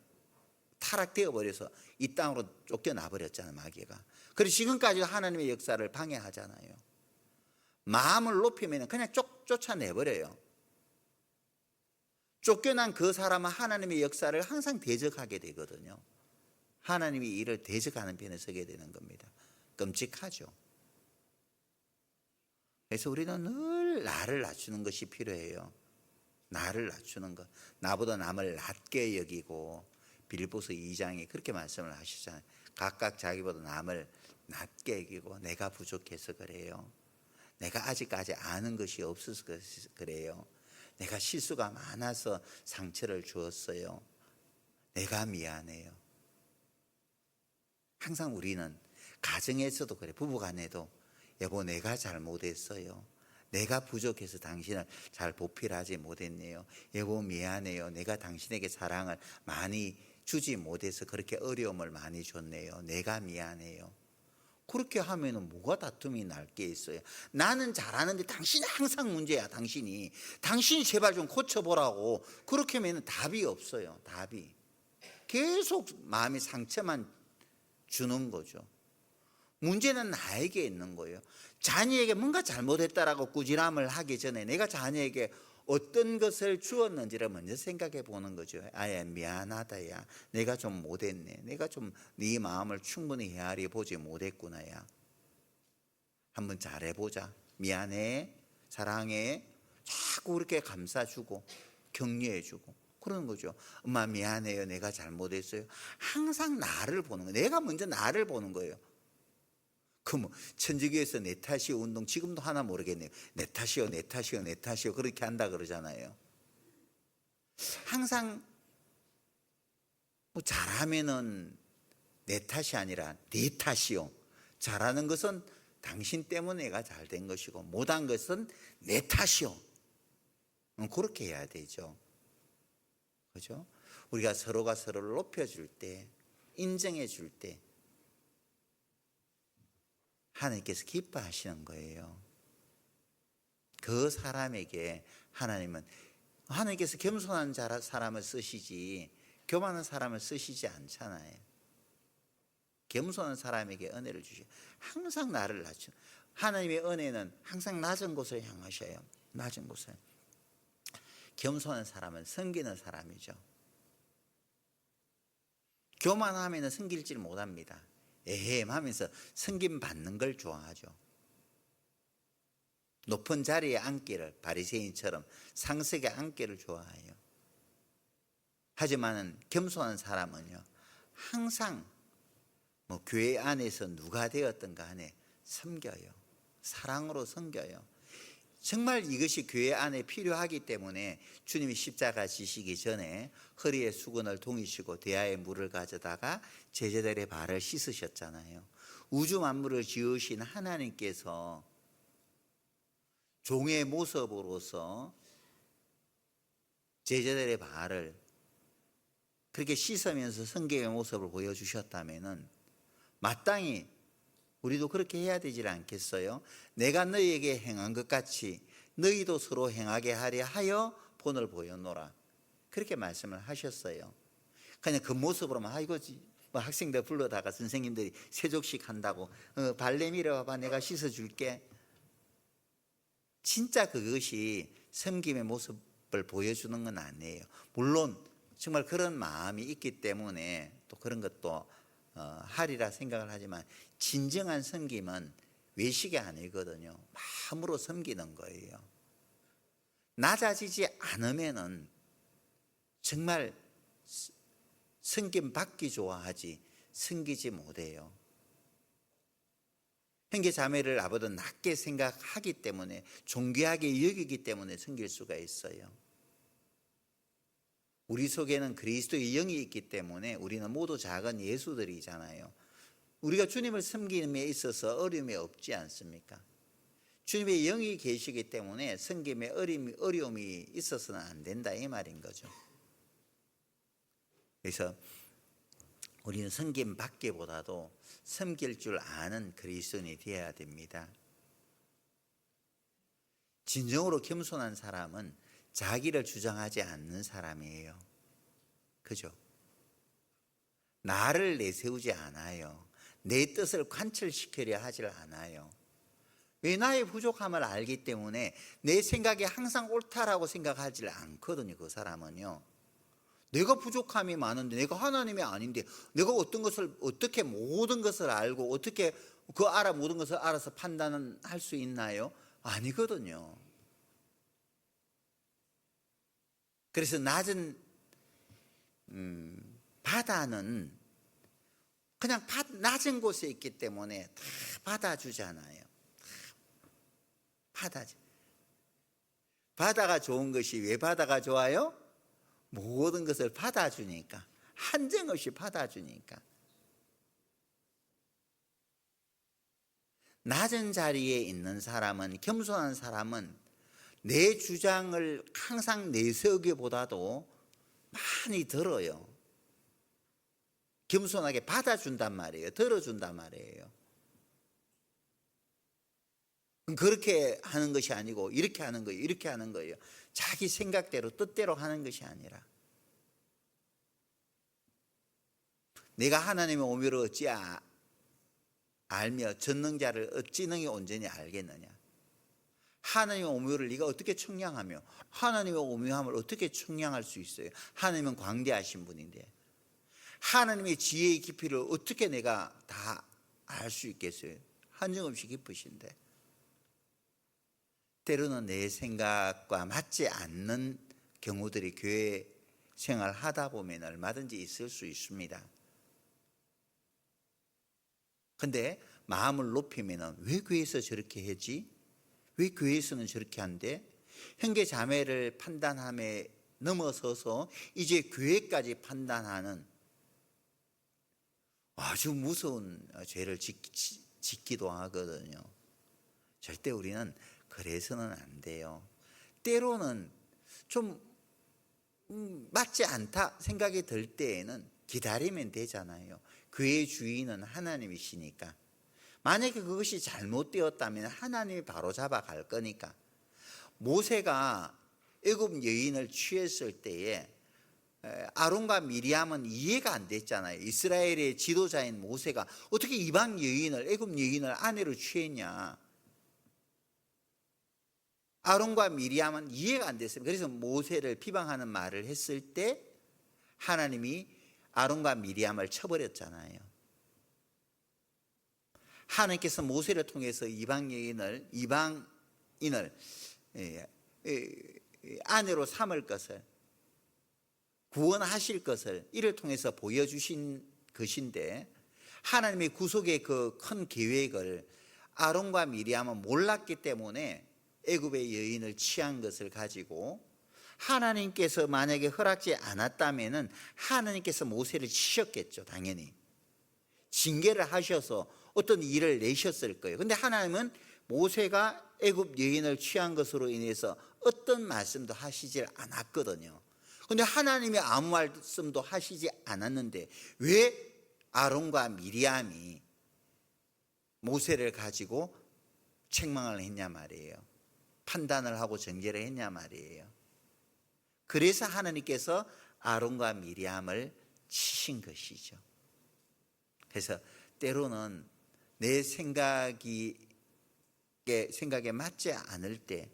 타락되어 버려서 이 땅으로 쫓겨나 버렸잖아요, 마귀가. 그리고 지금까지 하나님의 역사를 방해하잖아요. 마음을 높이면 그냥 쫓아내 버려요. 쫓겨난 그 사람은 하나님의 역사를 항상 대적하게 되거든요. 하나님이 이를 대적하는 편에 서게 되는 겁니다. 끔찍하죠. 그래서 우리는 늘 나를 낮추는 것이 필요해요. 나를 낮추는 것. 나보다 남을 낮게 여기고, 빌립보서 2장에 그렇게 말씀을 하시잖아요. 각각 자기보다 남을 낮게 여기고, 내가 부족해서 그래요. 내가 아직까지 아는 것이 없어서 그래요. 내가 실수가 많아서 상처를 주었어요. 내가 미안해요. 항상 우리는 가정에서도 그래, 부부간에도 여보 내가 잘못했어요. 내가 부족해서 당신을 잘 보필하지 못했네요. 여보 미안해요. 내가 당신에게 사랑을 많이 주지 못해서 그렇게 어려움을 많이 줬네요. 내가 미안해요. 그렇게 하면은 뭐가 다툼이 날 게 있어요. 나는 잘하는데 당신이 항상 문제야. 당신이 제발 좀 고쳐보라고. 그렇게 하면 답이 없어요. 답이 계속 마음의 상처만 주는 거죠. 문제는 나에게 있는 거예요. 자녀에게 뭔가 잘못했다라고 꾸지람을 하기 전에 내가 자녀에게 어떤 것을 주었는지를 먼저 생각해 보는 거죠. 아야 미안하다 야, 내가 좀 못했네. 내가 좀 네 마음을 충분히 헤아려 보지 못했구나 야. 한번 잘해보자. 미안해, 사랑해. 자꾸 그렇게 감싸주고 격려해주고 그러는 거죠. 엄마 미안해요. 내가 잘못했어요. 항상 나를 보는 거예요. 내가 먼저 나를 보는 거예요. 그럼 천주교에서 내 탓이요 운동 지금도 하나 모르겠네요. 내 탓이요 내 탓이요 내 탓이요 그렇게 한다 그러잖아요. 항상 뭐 잘하면은 내 탓이 아니라 네 탓이요. 잘하는 것은 당신 때문에 내가 잘 된 것이고 못한 것은 내 탓이요. 그렇게 해야 되죠. 그죠? 우리가 서로가 서로를 높여줄 때, 인정해 줄 때 하나님께서 기뻐하시는 거예요. 그 사람에게 하나님께서 겸손한 사람을 쓰시지 교만한 사람을 쓰시지 않잖아요. 겸손한 사람에게 은혜를 주시고 항상 나를 낮추. 하나님의 은혜는 항상 낮은 곳을 향하셔요. 낮은 곳을. 겸손한 사람은 섬기는 사람이죠. 교만하면 섬길 못합니다. 에헴하면서 섬김 받는 걸 좋아하죠. 높은 자리에 앉기를 바리새인처럼 상석에 앉기를 좋아해요. 하지만 겸손한 사람은요 항상 뭐 교회 안에서 누가 되었든 간에 섬겨요. 사랑으로 섬겨요. 정말 이것이 교회 안에 필요하기 때문에 주님이 십자가 지시기 전에 허리에 수건을 동이시고 대야에 물을 가져다가 제자들의 발을 씻으셨잖아요. 우주 만물을 지으신 하나님께서 종의 모습으로서 제자들의 발을 그렇게 씻으면서 성경의 모습을 보여주셨다면은 마땅히 우리도 그렇게 해야 되지 않겠어요? 내가 너희에게 행한 것 같이 너희도 서로 행하게 하려 하여 본을 보였노라. 그렇게 말씀을 하셨어요. 그냥 그 모습으로만 아이고 뭐 학생들 불러다가 선생님들이 세족식 한다고 발레 밀어봐 내가 씻어줄게. 진짜 그것이 섬김의 모습을 보여주는 건 아니에요. 물론 정말 그런 마음이 있기 때문에 또 그런 것도 하리라 생각을 하지만 진정한 섬김은 외식이 아니거든요. 마음으로 섬기는 거예요. 낮아지지 않으면은 정말 섬김 받기 좋아하지 섬기지 못해요. 형제 자매를 아버도 낮게 생각하기 때문에, 존귀하게 여기기 때문에 섬길 수가 있어요. 우리 속에는 그리스도의 영이 있기 때문에 우리는 모두 작은 예수들이잖아요. 우리가 주님을 섬김에 있어서 어려움이 없지 않습니까? 주님의 영이 계시기 때문에 섬김에 어려움이 있어서는 안 된다, 이 말인 거죠. 그래서 우리는 섬김 받기보다도 섬길 줄 아는 그리스도인이 되어야 됩니다. 진정으로 겸손한 사람은 자기를 주장하지 않는 사람이에요. 그죠? 나를 내세우지 않아요. 내 뜻을 관철시키려 하질 않아요. 왜? 나의 부족함을 알기 때문에 내 생각이 항상 옳다라고 생각하지 않거든요. 그 사람은요. 내가 부족함이 많은데, 내가 하나님이 아닌데, 내가 어떤 것을 어떻게 모든 것을 알고 어떻게 모든 것을 알아서 판단은 할 수 있나요? 아니거든요. 그래서 낮은 바다는 그냥 낮은 곳에 있기 때문에 다 받아주잖아요. 바다가 좋은 것이 왜 바다가 좋아요? 모든 것을 받아주니까, 한정없이 받아주니까. 낮은 자리에 있는 사람은, 겸손한 사람은 내 주장을 항상 내세우기보다도 많이 들어요. 겸손하게 받아준단 말이에요. 들어준단 말이에요. 그렇게 하는 것이 아니고 이렇게 하는 거예요. 이렇게 하는 거예요. 자기 생각대로 뜻대로 하는 것이 아니라, 내가 하나님의 오묘를 어찌 알며 전능자를 어찌 능히 온전히 알겠느냐. 하나님의 오묘를 네가 어떻게 청량하며 하나님의 오묘함을 어떻게 청량할 수 있어요? 하나님은 광대하신 분인데 하나님의 지혜의 깊이를 어떻게 내가 다 알 수 있겠어요? 한정없이 깊으신데. 때로는 내 생각과 맞지 않는 경우들이 교회 생활하다 보면 얼마든지 있을 수 있습니다. 근데 마음을 높이면 왜 교회에서 저렇게 하지? 왜 교회에서는 저렇게 한대? 형제 자매를 판단함에 넘어서서 이제 교회까지 판단하는 아주 무서운 죄를 짓기도 하거든요. 절대 우리는 그래서는 안 돼요. 때로는 좀 맞지 않다 생각이 들 때에는 기다리면 되잖아요. 그의 주인은 하나님이시니까. 만약에 그것이 잘못되었다면 하나님이 바로 잡아갈 거니까. 모세가 애굽 여인을 취했을 때에 아론과 미리암은 이해가 안 됐잖아요. 이스라엘의 지도자인 모세가 어떻게 이방 여인을, 애굽 여인을 아내로 취했냐. 아론과 미리암은 이해가 안 됐습니다. 그래서 모세를 비방하는 말을 했을 때 하나님이 아론과 미리암을 쳐버렸잖아요. 하나님께서 모세를 통해서 이방인을 아내로 삼을 것을, 구원하실 것을 이를 통해서 보여주신 것인데, 하나님의 구속의 그 큰 계획을 아론과 미리암은 몰랐기 때문에 애굽의 여인을 취한 것을 가지고, 하나님께서 만약에 허락지 않았다면 하나님께서 모세를 치셨겠죠. 당연히 징계를 하셔서 어떤 일을 내셨을 거예요. 근데 하나님은 모세가 애굽 여인을 취한 것으로 인해서 어떤 말씀도 하시질 않았거든요. 근데 하나님이 아무 말씀도 하시지 않았는데 왜 아론과 미리암이 모세를 가지고 책망을 했냐 말이에요. 판단을 하고 정죄를 했냐 말이에요. 그래서 하나님께서 아론과 미리암을 치신 것이죠. 그래서 때로는 내 생각에 맞지 않을 때,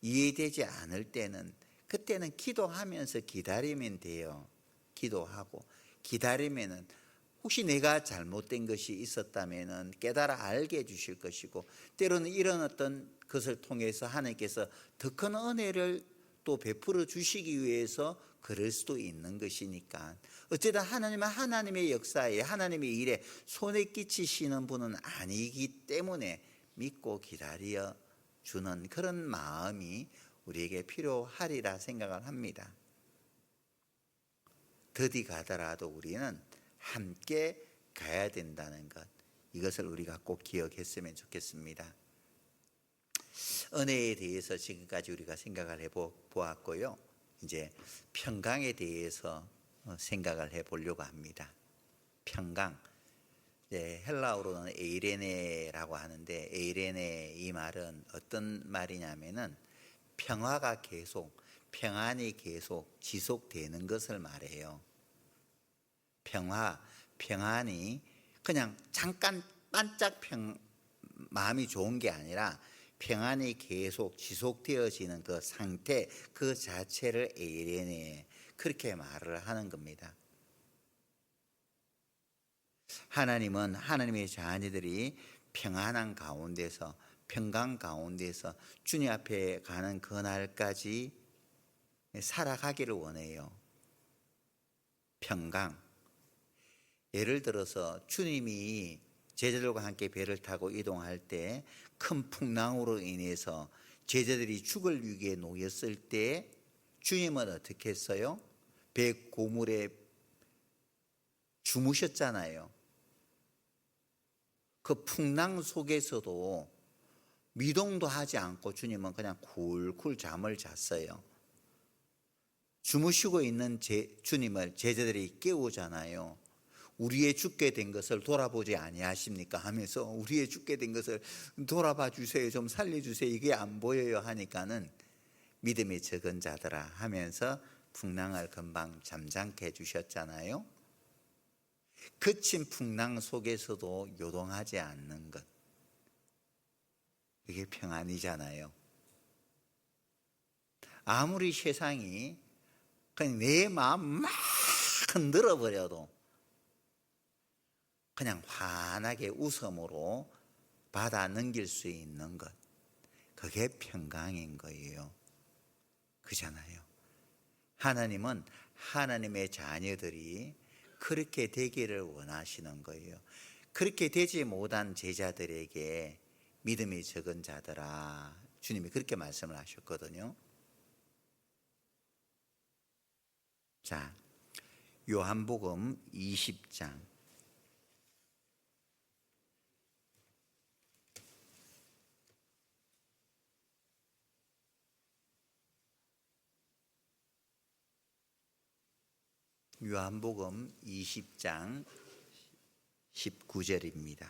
이해되지 않을 때는, 그때는 기도하면서 기다리면 돼요. 기도하고 기다리면은 혹시 내가 잘못된 것이 있었다면 깨달아 알게 해주실 것이고, 때로는 이런 어떤 것을 통해서 하나님께서 더 큰 은혜를 또 베풀어 주시기 위해서 그럴 수도 있는 것이니까, 어쨌든 하나님은 하나님의 역사에, 하나님의 일에 손에 끼치시는 분은 아니기 때문에 믿고 기다려 주는 그런 마음이 우리에게 필요하리라 생각을 합니다. 더디 가더라도 우리는 함께 가야 된다는 것, 이것을 우리가 꼭 기억했으면 좋겠습니다. 은혜에 대해서 지금까지 우리가 생각을 해보았고요. 이제 평강에 대해서 생각을 해보려고 합니다. 평강, 헬라어로는 에이레네라고 하는데, 에이레네 이 말은 어떤 말이냐면은 평화가 계속, 평안이 계속 지속되는 것을 말해요. 평안이 그냥 잠깐 반짝 마음이 좋은 게 아니라 평안이 계속 지속되어지는 그 상태, 그 자체를 에이레네, 그렇게 말을 하는 겁니다. 하나님은 하나님의 자녀들이 평안한 가운데서, 평강 가운데서 주님 앞에 가는 그날까지 살아가기를 원해요. 평강. 예를 들어서 주님이 제자들과 함께 배를 타고 이동할 때 큰 풍랑으로 인해서 제자들이 죽을 위기에 놓였을 때 주님은 어떻게 했어요? 배 고물에 주무셨잖아요. 그 풍랑 속에서도 미동도 하지 않고 주님은 그냥 쿨쿨 잠을 잤어요. 주무시고 있는 주님을 제자들이 깨우잖아요. 우리의 죽게 된 것을 돌아보지 아니하십니까 하면서, 우리의 죽게 된 것을 돌아봐 주세요, 좀 살려주세요, 이게 안 보여요 하니까는 믿음이 적은 자들아 하면서 풍랑을 금방 잠잠케 해주셨잖아요. 그친 풍랑 속에서도 요동하지 않는 것, 이게 평안이잖아요. 아무리 세상이 그냥 내 마음 막 흔들어버려도 그냥 환하게 웃음으로 받아 넘길 수 있는 것, 그게 평강인 거예요. 그잖아요. 하나님은 하나님의 자녀들이 그렇게 되기를 원하시는 거예요. 그렇게 되지 못한 제자들에게 믿음이 적은 자들아, 주님이 그렇게 말씀을 하셨거든요. 자, 요한복음 20장 요한복음 20장 19절입니다.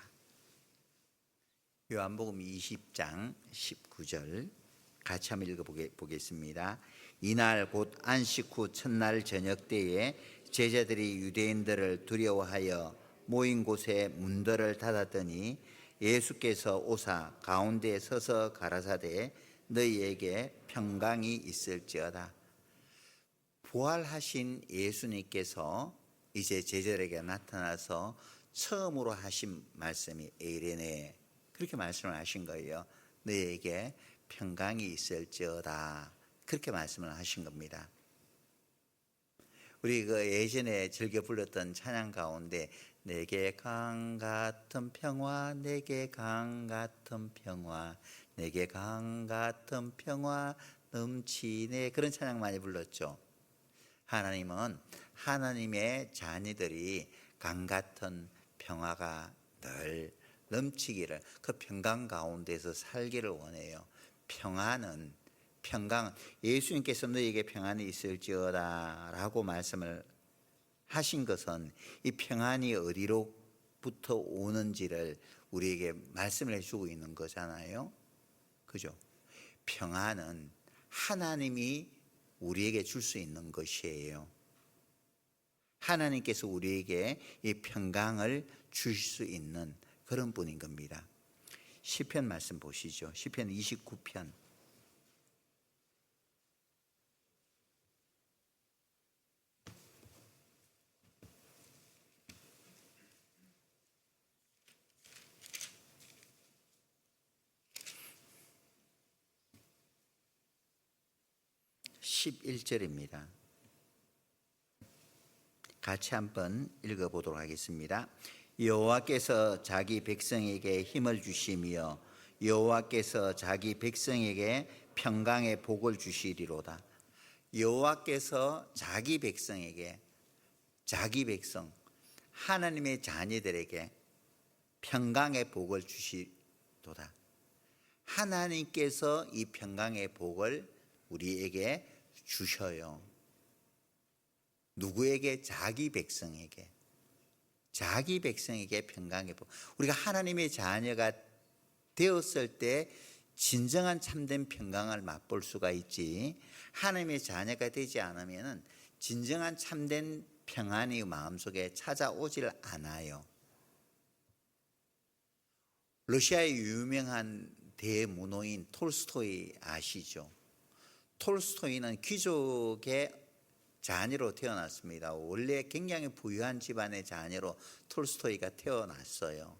요한복음 20장 19절 같이 한번 읽어보겠습니다. 이날 곧 안식 후 첫날 저녁 때에 제자들이 유대인들을 두려워하여 모인 곳에 문들을 닫았더니 예수께서 오사 가운데 서서 가라사대 너희에게 평강이 있을지어다. 부활하신 예수님께서 이제 제자들에게 나타나서 처음으로 하신 말씀이 에이레네, 그렇게 말씀을 하신 거예요. 너희에게 평강이 있을지어다, 그렇게 말씀을 하신 겁니다. 우리 그 예전에 즐겨 불렀던 찬양 가운데 내게 강 같은 평화, 내게 강 같은 평화, 내게 강 같은 평화 넘치네, 그런 찬양 많이 불렀죠. 하나님은 하나님의 자녀들이 강 같은 평화가 늘 넘치기를, 그 평강 가운데서 살기를 원해요. 평강은 예수님께서 너희에게 평안이 있을지어다 라고 말씀을 하신 것은 이 평안이 어디로부터 오는지를 우리에게 말씀을 해주고 있는 거잖아요. 그죠? 평안은 하나님이 우리에게 줄 수 있는 것이에요. 하나님께서 우리에게 이 평강을 주실 수 있는 그런 분인 겁니다. 시편 말씀 보시죠. 시편 29편. 11절입니다. 같이 한번 읽어보도록 하겠습니다. 여호와께서 자기 백성에게 힘을 주시며 여호와께서 자기 백성에게 평강의 복을 주시리로다. 여호와께서 자기 백성에게, 자기 백성 하나님의 자녀들에게 평강의 복을 주시도다. 하나님께서 이 평강의 복을 우리에게 주셔요. 누구에게? 자기 백성에게. 자기 백성에게 평강의 복. 우리가 하나님의 자녀가 되었을 때 진정한 참된 평강을 맛볼 수가 있지, 하나님의 자녀가 되지 않으면 진정한 참된 평안이 마음속에 찾아오질 않아요. 러시아의 유명한 대문호인 톨스토이 아시죠? 톨스토이는 귀족의 자녀로 태어났습니다. 원래 굉장히 부유한 집안의 자녀로 톨스토이가 태어났어요.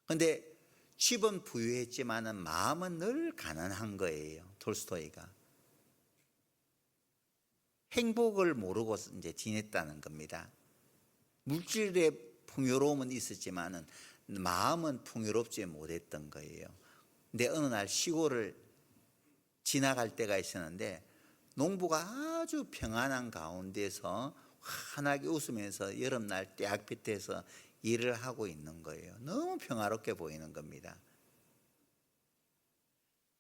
그런데 집은 부유했지만 마음은 늘 가난한 거예요. 톨스토이가 행복을 모르고 이제 지냈다는 겁니다. 물질의 풍요로움은 있었지만 마음은 풍요롭지 못했던 거예요. 근데 어느 날 시골을 지나갈 때가 있었는데 농부가 아주 평안한 가운데서 환하게 웃으면서 여름날 떼약볕에서 일을 하고 있는 거예요. 너무 평화롭게 보이는 겁니다.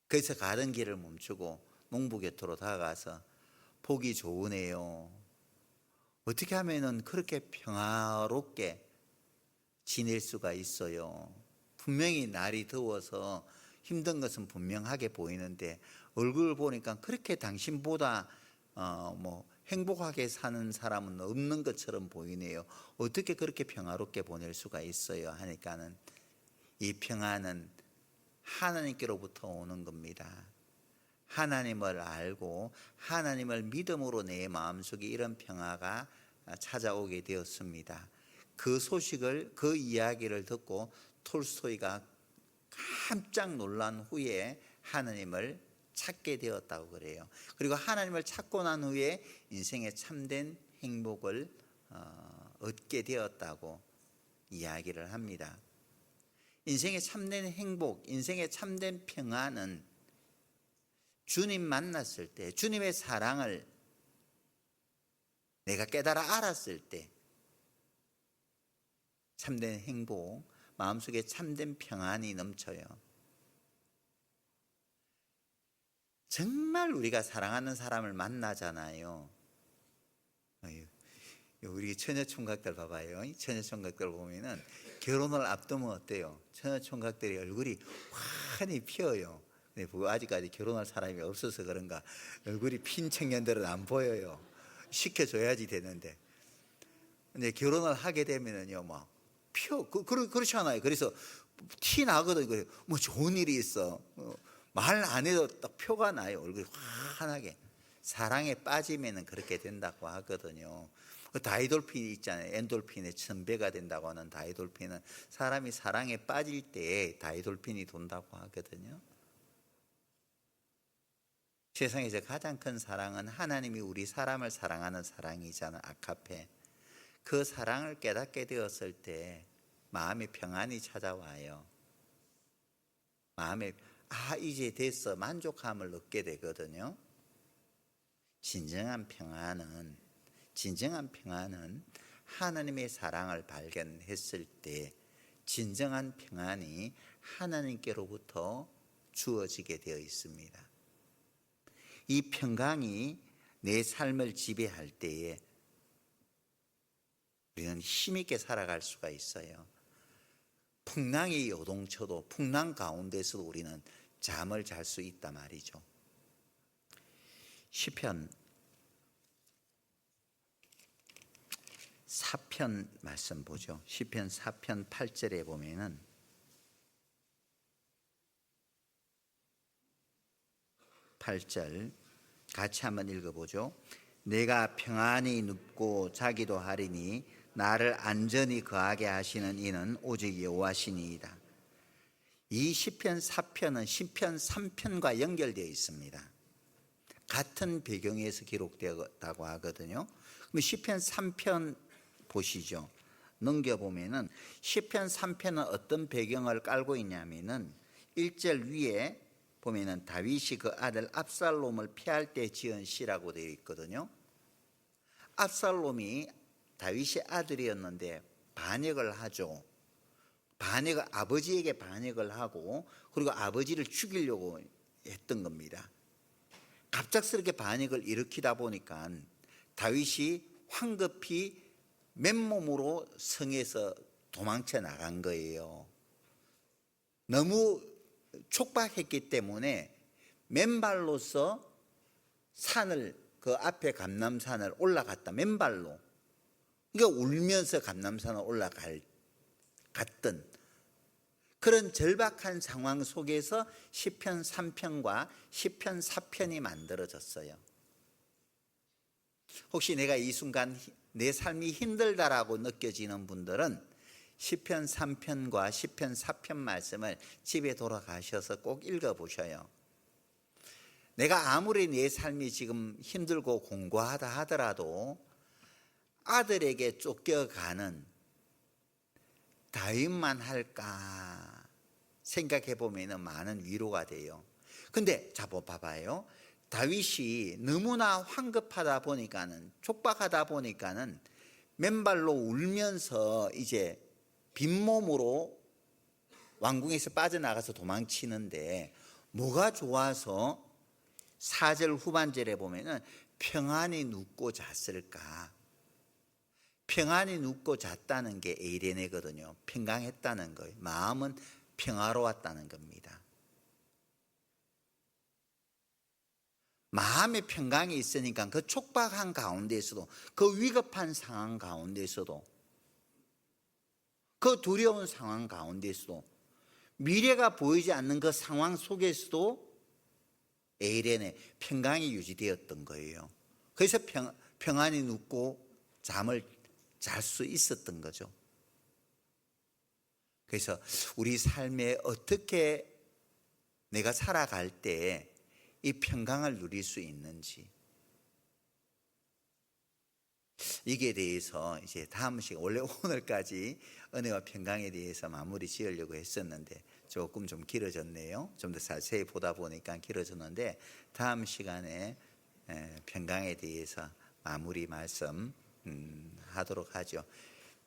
그래서 가던 길을 멈추고 농부 곁으로 다가가서 보기 좋으네요. 어떻게 하면 그렇게 평화롭게 지낼 수가 있어요? 분명히 날이 더워서 힘든 것은 분명하게 보이는데 얼굴 보니까 그렇게 당신보다 행복하게 사는 사람은 없는 것처럼 보이네요. 어떻게 그렇게 평화롭게 보낼 수가 있어요? 하니까는 이 평안은 하나님께로부터 오는 겁니다. 하나님을 알고 하나님을 믿음으로 내 마음속에 이런 평화가 찾아오게 되었습니다. 그 소식을, 그 이야기를 듣고 톨스토이가 깜짝 놀란 후에 하나님을 찾게 되었다고 그래요. 그리고 하나님을 찾고 난 후에 인생의 참된 행복을 얻게 되었다고 이야기를 합니다. 인생의 참된 행복, 인생의 참된 평안은 주님 만났을 때, 주님의 사랑을 내가 깨달아 알았을 때 참된 행복, 마음속에 참된 평안이 넘쳐요. 정말 우리가 사랑하는 사람을 만나잖아요. 우리 처녀총각들 봐봐요. 처녀총각들 보면은 결혼을 앞두면 어때요? 처녀총각들이 얼굴이 환히 피어요. 근데 아직까지 결혼할 사람이 없어서 그런가 얼굴이 핀 청년들은 안 보여요. 시켜줘야지 되는데. 근데 결혼을 하게 되면은요, 막 그렇지 않아요. 그래서 티 나거든요. 뭐 좋은 일이 있어. 말 안 해도 딱 표가 나요. 얼굴이 환하게. 사랑에 빠지면 그렇게 된다고 하거든요. 그 다이돌핀이 있잖아요. 엔돌핀의 1000배가 된다고 하는 다이돌핀은 사람이 사랑에 빠질 때 다이돌핀이 돈다고 하거든요. 세상에서 가장 큰 사랑은 하나님이 우리 사람을 사랑하는 사랑이잖아요. 아카페. 그 사랑을 깨닫게 되었을 때 마음의 평안이 찾아와요. 마음에 이제 됐어, 만족함을 얻게 되거든요. 진정한 평안은 하나님의 사랑을 발견했을 때 진정한 평안이 하나님께로부터 주어지게 되어 있습니다. 이 평강이 내 삶을 지배할 때에 우리는 힘있게 살아갈 수가 있어요. 풍랑이 요동쳐도 풍랑 가운데서도 우리는 잠을 잘 수 있단 말이죠. 시편 4편 말씀 보죠. 시편 4편 8절에 보면은 같이 한번 읽어보죠. 내가 평안히 눕고 자기도 하리니 나를 안전히 거하게 하시는 이는 오직 여호와시니이다. 이 시편 4편은 시편 3편과 연결되어 있습니다. 같은 배경에서 기록되었다고 하거든요. 그럼 시편 3편 보시죠. 넘겨보면은 시편 3편은 어떤 배경을 깔고 있냐면은 1절 위에 보면은 다윗이 그 아들 압살롬을 피할 때 지은 시라고 되어 있거든요. 압살롬이 다윗의 아들이었는데 반역을 하죠. 아버지에게 반역을 하고 그리고 아버지를 죽이려고 했던 겁니다. 갑작스럽게 반역을 일으키다 보니까 다윗이 황급히 맨몸으로 성에서 도망쳐 나간 거예요. 너무 촉박했기 때문에 맨발로서 산을 그 앞에 감람산을 올라갔다. 맨발로. 그러니까 울면서 감람산을 올라갔던 그런 절박한 상황 속에서 시편 3편과 시편 4편이 만들어졌어요. 혹시 내가 이 순간 내 삶이 힘들다라고 느껴지는 분들은 시편 3편과 시편 4편 말씀을 집에 돌아가셔서 꼭 읽어보셔요. 내가 아무리 내 삶이 지금 힘들고 공고하다 하더라도 아들에게 쫓겨가는 다윗만 할까 생각해 보면 많은 위로가 돼요. 근데 자, 봐봐요. 다윗이 너무나 황급하다 보니까는, 촉박하다 보니까는 맨발로 울면서 이제 빈몸으로 왕궁에서 빠져나가서 도망치는데, 뭐가 좋아서 4절 후반절에 보면은 평안히 눕고 잤을까? 평안히 눕고 잤다는 게 에이레네거든요. 평강했다는 거예요. 마음은 평화로웠다는 겁니다. 마음의 평강이 있으니까 그 촉박한 가운데서도, 그 위급한 상황 가운데서도, 그 두려운 상황 가운데서도, 미래가 보이지 않는 그 상황 속에서도 에이레네 평강이 유지되었던 거예요. 그래서 평안히 눕고 잠을 잘 수 있었던 거죠. 그래서 우리 삶에 어떻게 내가 살아갈 때 이 평강을 누릴 수 있는지, 이게 대해서 이제 다음 시간, 원래 오늘까지 은혜와 평강에 대해서 마무리 지으려고 했었는데 조금 좀 길어졌네요. 좀 더 자세히 보다 보니까 길어졌는데, 다음 시간에 평강에 대해서 마무리 말씀 하도록 하죠.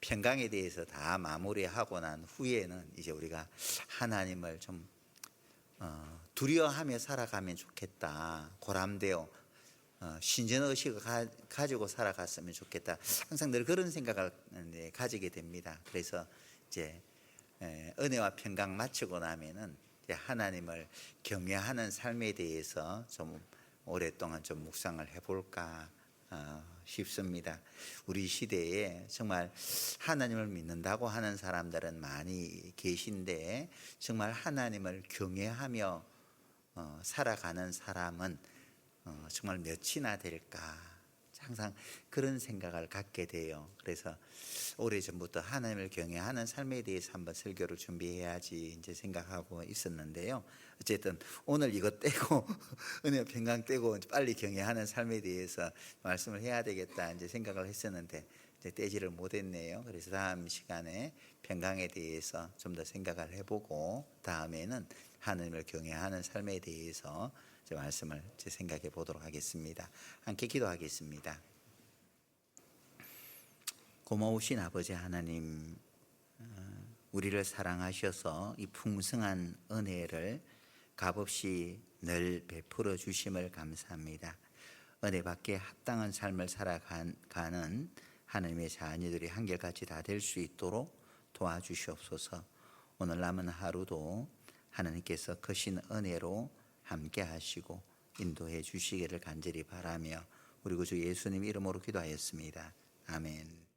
평강에 대해서 다 마무리하고 난 후에는 이제 우리가 하나님을 좀 두려워하며 살아가면 좋겠다. 고람되어 신전의식을 가지고 살아갔으면 좋겠다. 항상 늘 그런 생각을 가지게 됩니다. 그래서 이제 은혜와 평강 마치고 나면은 이제 하나님을 경외하는 삶에 대해서 좀 오랫동안 좀 묵상을 해볼까 싶습니다. 우리 시대에 정말 하나님을 믿는다고 하는 사람들은 많이 계신데, 정말 하나님을 경외하며 살아가는 사람은 정말 몇이나 될까, 항상 그런 생각을 갖게 돼요. 그래서 오래전부터 하나님을 경외하는 삶에 대해서 한번 설교를 준비해야지 이제 생각하고 있었는데요. 어쨌든 오늘 이거 떼고 은혜 평강 떼고 빨리 경외하는 삶에 대해서 말씀을 해야 되겠다 이제 생각을 했었는데 이제 떼지를 못했네요. 그래서 다음 시간에 평강에 대해서 좀 더 생각을 해보고 다음에는 하나님을 경외하는 삶에 대해서 말씀을 생각해 보도록 하겠습니다. 함께 기도하겠습니다. 고마우신 아버지 하나님, 우리를 사랑하셔서 이 풍성한 은혜를 값없이 늘 베풀어 주심을 감사합니다. 은혜 받게 합당한 삶을 살아가는 하나님의 자녀들이 한결같이 다 될 수 있도록 도와주시옵소서. 오늘 남은 하루도 하나님께서 크신 은혜로 함께 하시고 인도해 주시기를 간절히 바라며 우리 구주 예수님 이름으로 기도하였습니다. 아멘.